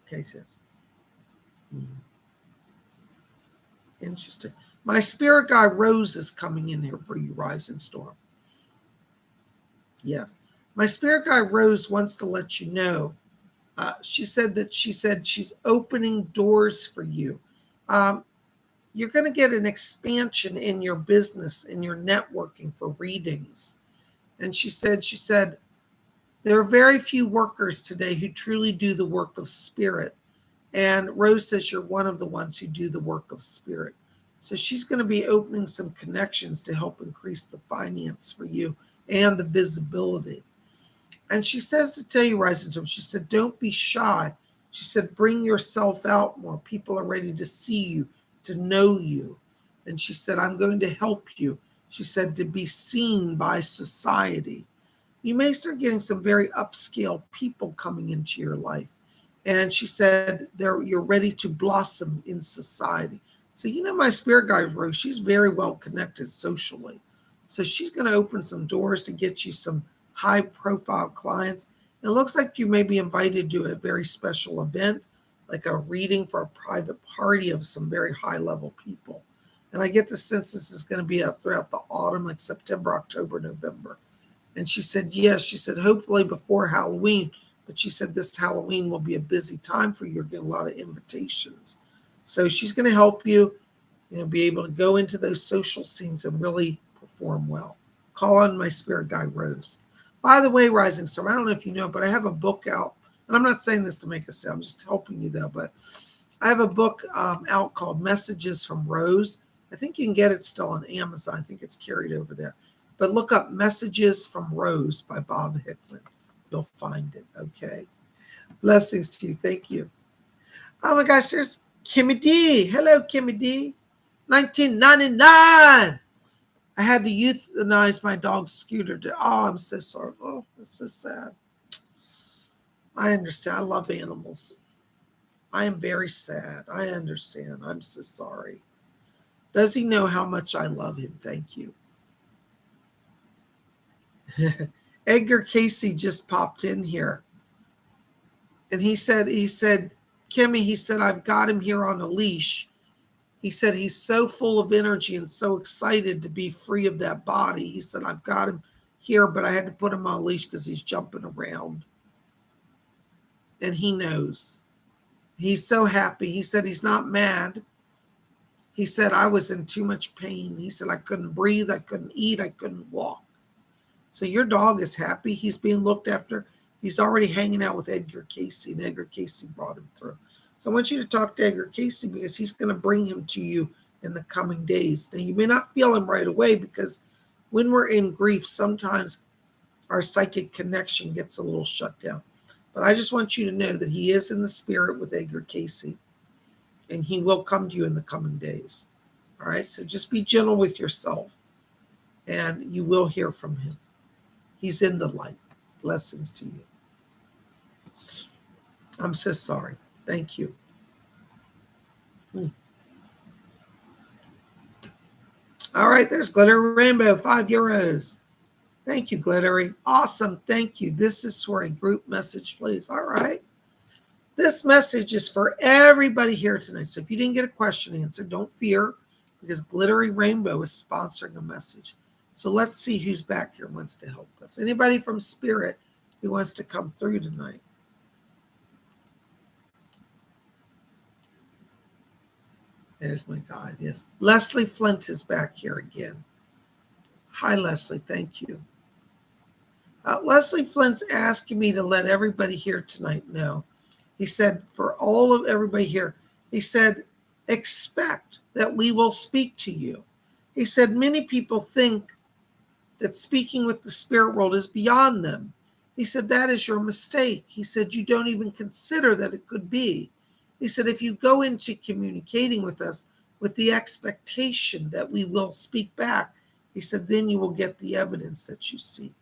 Okay, sis. Interesting. My spirit guide Rose is coming in here for you, Rising Storm. Yes. My spirit guide Rose wants to let you know. She said she's opening doors for you. You're going to get an expansion in your business, in your networking for readings. And she said, there are very few workers today who truly do the work of spirit. And Rose says you're one of the ones who do the work of spirit. So she's going to be opening some connections to help increase the finance for you and the visibility. And she says to tell you, Rising Storm, she said, don't be shy. She said, bring yourself out more. People are ready to see you, to know you. And she said, I'm going to help you. She said, to be seen by society. You may start getting some very upscale people coming into your life. And she said, you're ready to blossom in society. So, my spirit guide, Rose, she's very well connected socially. So she's going to open some doors to get you some high profile clients. And it looks like you may be invited to a very special event, like a reading for a private party of some very high level people. And I get the sense this is going to be throughout the autumn, like September, October, November. And she said, yes, she said, hopefully before Halloween. But she said this Halloween will be a busy time for you. You're getting a lot of invitations. So she's going to help you, be able to go into those social scenes and really perform well. Call on my spirit guide, Rose. By the way, Rising Storm, I don't know if you know, but I have a book out. And I'm not saying this to make a sale. I'm just helping you, though. But I have a book out called Messages from Rose. I think you can get it still on Amazon. I think it's carried over there. But look up Messages from Rose by Bob Hickman. You'll find it, okay? Blessings to you. Thank you. Oh, my gosh, there's Kimmy D. Hello, Kimmy D. 1999. I had to euthanize my dog Scooter. Oh, I'm so sorry. Oh, that's so sad. I understand. I love animals. I am very sad. I understand. I'm so sorry. Does he know how much I love him? Thank you. Edgar Casey just popped in here. And he said, Kimmy, he said, I've got him here on a leash. He said he's so full of energy and so excited to be free of that body. He said, I've got him here, but I had to put him on a leash because he's jumping around. And he knows. He's so happy. He said he's not mad. He said, I was in too much pain. He said, I couldn't breathe. I couldn't eat. I couldn't walk. So your dog is happy. He's being looked after. He's already hanging out with Edgar Casey, and Edgar Casey brought him through. So I want you to talk to Edgar Casey because he's going to bring him to you in the coming days. Now, you may not feel him right away because when we're in grief, sometimes our psychic connection gets a little shut down. But I just want you to know that he is in the spirit with Edgar Casey, and he will come to you in the coming days. All right, so just be gentle with yourself, and you will hear from him. He's in the light. Blessings to you. I'm so sorry. Thank you. All right, there's Glittery Rainbow, €5. Thank you, Glittery. Awesome. Thank you. This is for a group message, please. All right. This message is for everybody here tonight. So if you didn't get a question answered, don't fear because Glittery Rainbow is sponsoring a message. So let's see who's back here and wants to help us. Anybody from Spirit who wants to come through tonight? There's my guide. Yes. Leslie Flint is back here again. Hi, Leslie. Thank you. Leslie Flint's asking me to let everybody here tonight know. He said, for all of everybody here, he said, expect that we will speak to you. He said, many people think that speaking with the spirit world is beyond them. He said, that is your mistake. He said, you don't even consider that it could be. He said, if you go into communicating with us with the expectation that we will speak back, he said, then you will get the evidence that you seek.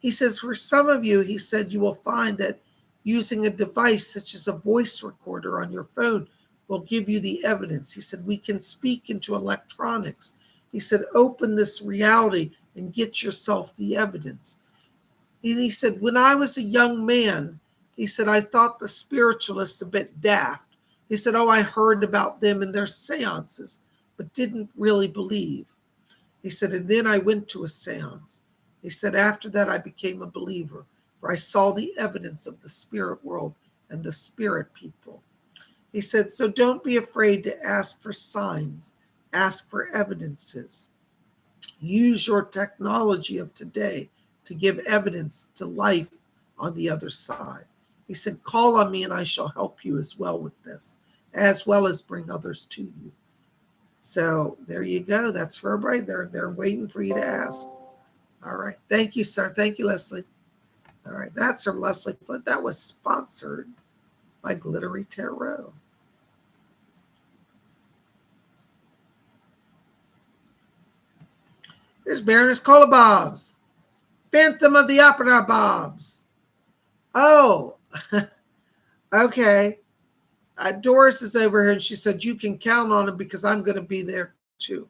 He says, for some of you, he said, you will find that using a device such as a voice recorder on your phone will give you the evidence. He said, we can speak into electronics. He said, open this reality and get yourself the evidence. And he said, when I was a young man, he said, I thought the spiritualists a bit daft. He said, oh, I heard about them and their seances, but didn't really believe. He said, and then I went to a seance. He said, after that, I became a believer, for I saw the evidence of the spirit world and the spirit people. He said, so don't be afraid to ask for signs, ask for evidences. Use your technology of today to give evidence to life on the other side. He said, call on me and I shall help you as well with this, as well as bring others to you. So there you go. That's for everybody. They're waiting for you to ask. All right. Thank you, sir. Thank you, Leslie. All right. That's from Leslie Flint. That was sponsored by Glittery Tarot. There's Baroness Cola Bobs. Phantom of the Opera Bobs. Oh, okay. Doris is over here and she said, you can count on him because I'm going to be there too.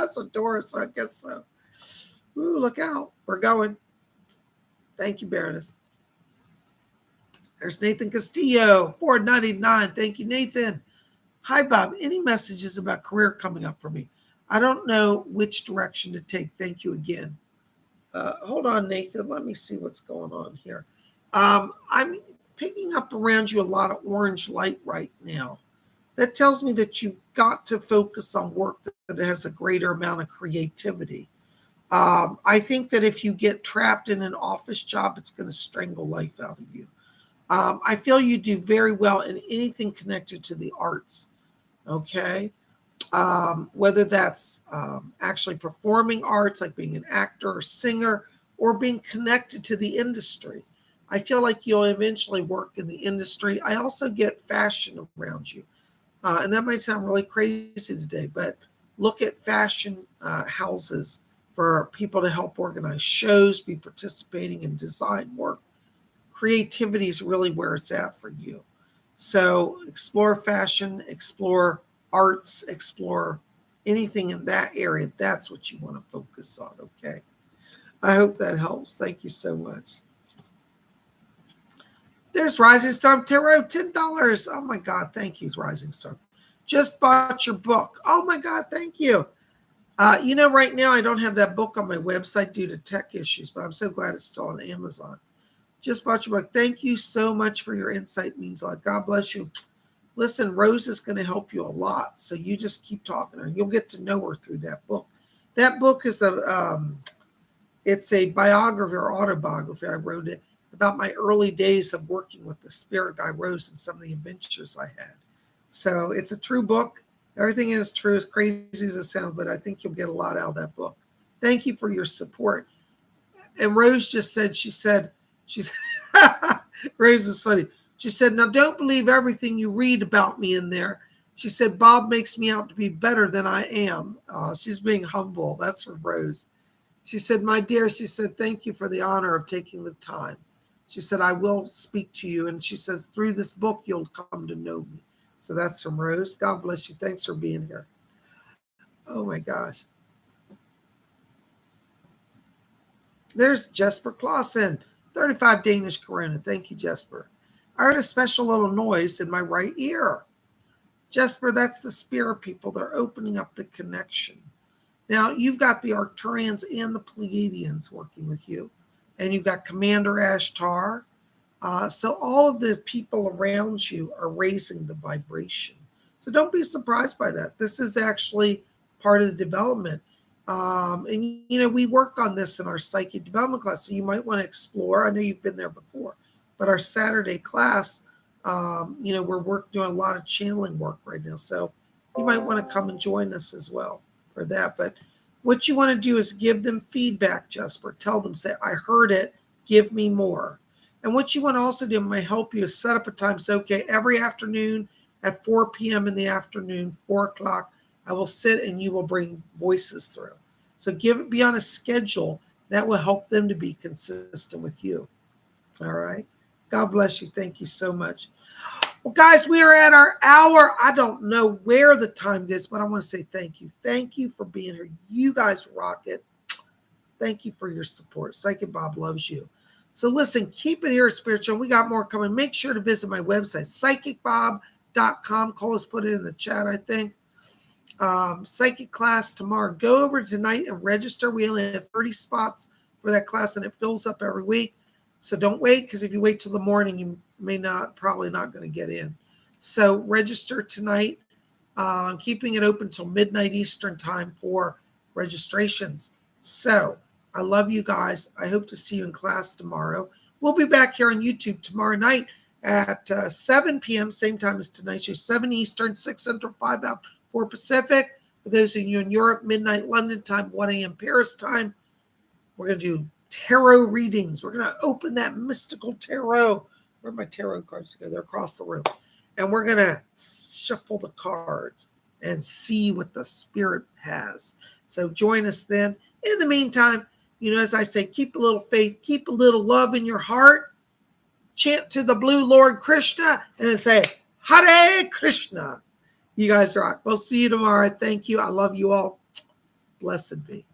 So Doris, I guess so. Ooh, look out. We're going. Thank you, Baroness. There's Nathan Castillo, $4.99. Thank you, Nathan. Hi, Bob. Any messages about career coming up for me? I don't know which direction to take. Thank you again. Hold on, Nathan. Let me see what's going on here. I'm picking up around you a lot of orange light right now. That tells me that you've got to focus on work that has a greater amount of creativity. I think that if you get trapped in an office job, it's going to strangle life out of you. I feel you do very well in anything connected to the arts, okay? Whether that's actually performing arts, like being an actor or singer, or being connected to the industry. I feel like you'll eventually work in the industry. I also get fashion around you. And that might sound really crazy today, but look at fashion houses for people to help organize shows, be participating in design work. Creativity is really where it's at for you. So explore fashion, explore arts, explore anything in that area. That's what you want to focus on, okay? I hope that helps. Thank you so much. There's Rising Star Tarot, $10. Oh my God, thank you, Rising Star. Just bought your book. Oh my God, thank you. Right now I don't have that book on my website due to tech issues, but I'm so glad it's still on Amazon. Just bought your book. Thank you so much for your insight. It means a lot. God bless you. Listen, Rose is going to help you a lot, so you just keep talking to her. You'll get to know her through that book. That book is it's a biography or autobiography. I wrote it about my early days of working with the spirit guy Rose and some of the adventures I had. So it's a true book. Everything is true, as crazy as it sounds, but I think you'll get a lot out of that book. Thank you for your support. And Rose just said, she's Rose is funny. She said, now don't believe everything you read about me in there. She said, Bob makes me out to be better than I am. She's being humble. That's from Rose. She said, my dear, she said, thank you for the honor of taking the time. She said, I will speak to you. And she says, through this book, you'll come to know me. So that's from Rose. God bless you. Thanks for being here. Oh, my gosh. There's Jesper Clausen, 35 Danish Corona. Thank you, Jesper. I heard a special little noise in my right ear. Jesper, that's the spirit people. They're opening up the connection. Now, you've got the Arcturians and the Pleiadians working with you. And you've got Commander Ashtar. So all of the people around you are raising the vibration. So don't be surprised by that. This is actually part of the development. And, we work on this in our psychic development class. So you might want to explore. I know you've been there before. But our Saturday class, we're doing a lot of channeling work right now. So you might want to come and join us as well for that. But what you want to do is give them feedback, Jesper. Tell them, say, I heard it. Give me more. And what you want to also do, might help you, is set up a time. So, okay, every afternoon at 4 p.m. in the afternoon, 4 o'clock, I will sit and you will bring voices through. So be on a schedule. That will help them to be consistent with you. All right. God bless you. Thank you so much. Well, guys, we are at our hour. I don't know where the time is, but I want to say thank you. Thank you for being here. You guys rock it. Thank you for your support. Psychic Bob loves you. So listen, keep it here at Spiritual. We got more coming. Make sure to visit my website, PsychicBob.com. Cole's put it in the chat, I think. Psychic class tomorrow. Go over tonight and register. We only have 30 spots for that class, and it fills up every week. So don't wait, because if you wait till the morning, you probably not going to get in. So register tonight. I'm keeping it open till midnight Eastern time for registrations. So I love you guys. I hope to see you in class tomorrow. We'll be back here on YouTube tomorrow night at 7 p.m., same time as tonight's show, 7 Eastern, 6 Central, 5 out, 4 Pacific. For those of you in Europe, midnight London time, 1 a.m. Paris time. We're going to do tarot readings. We're going to open that mystical tarot. Where are my tarot cards go? They're across the room. And we're going to shuffle the cards and see what the spirit has. So join us then. In the meantime, as I say, keep a little faith, keep a little love in your heart. Chant to the Blue Lord Krishna and say, Hare Krishna. You guys rock. We'll see you tomorrow. Thank you. I love you all. Blessed be.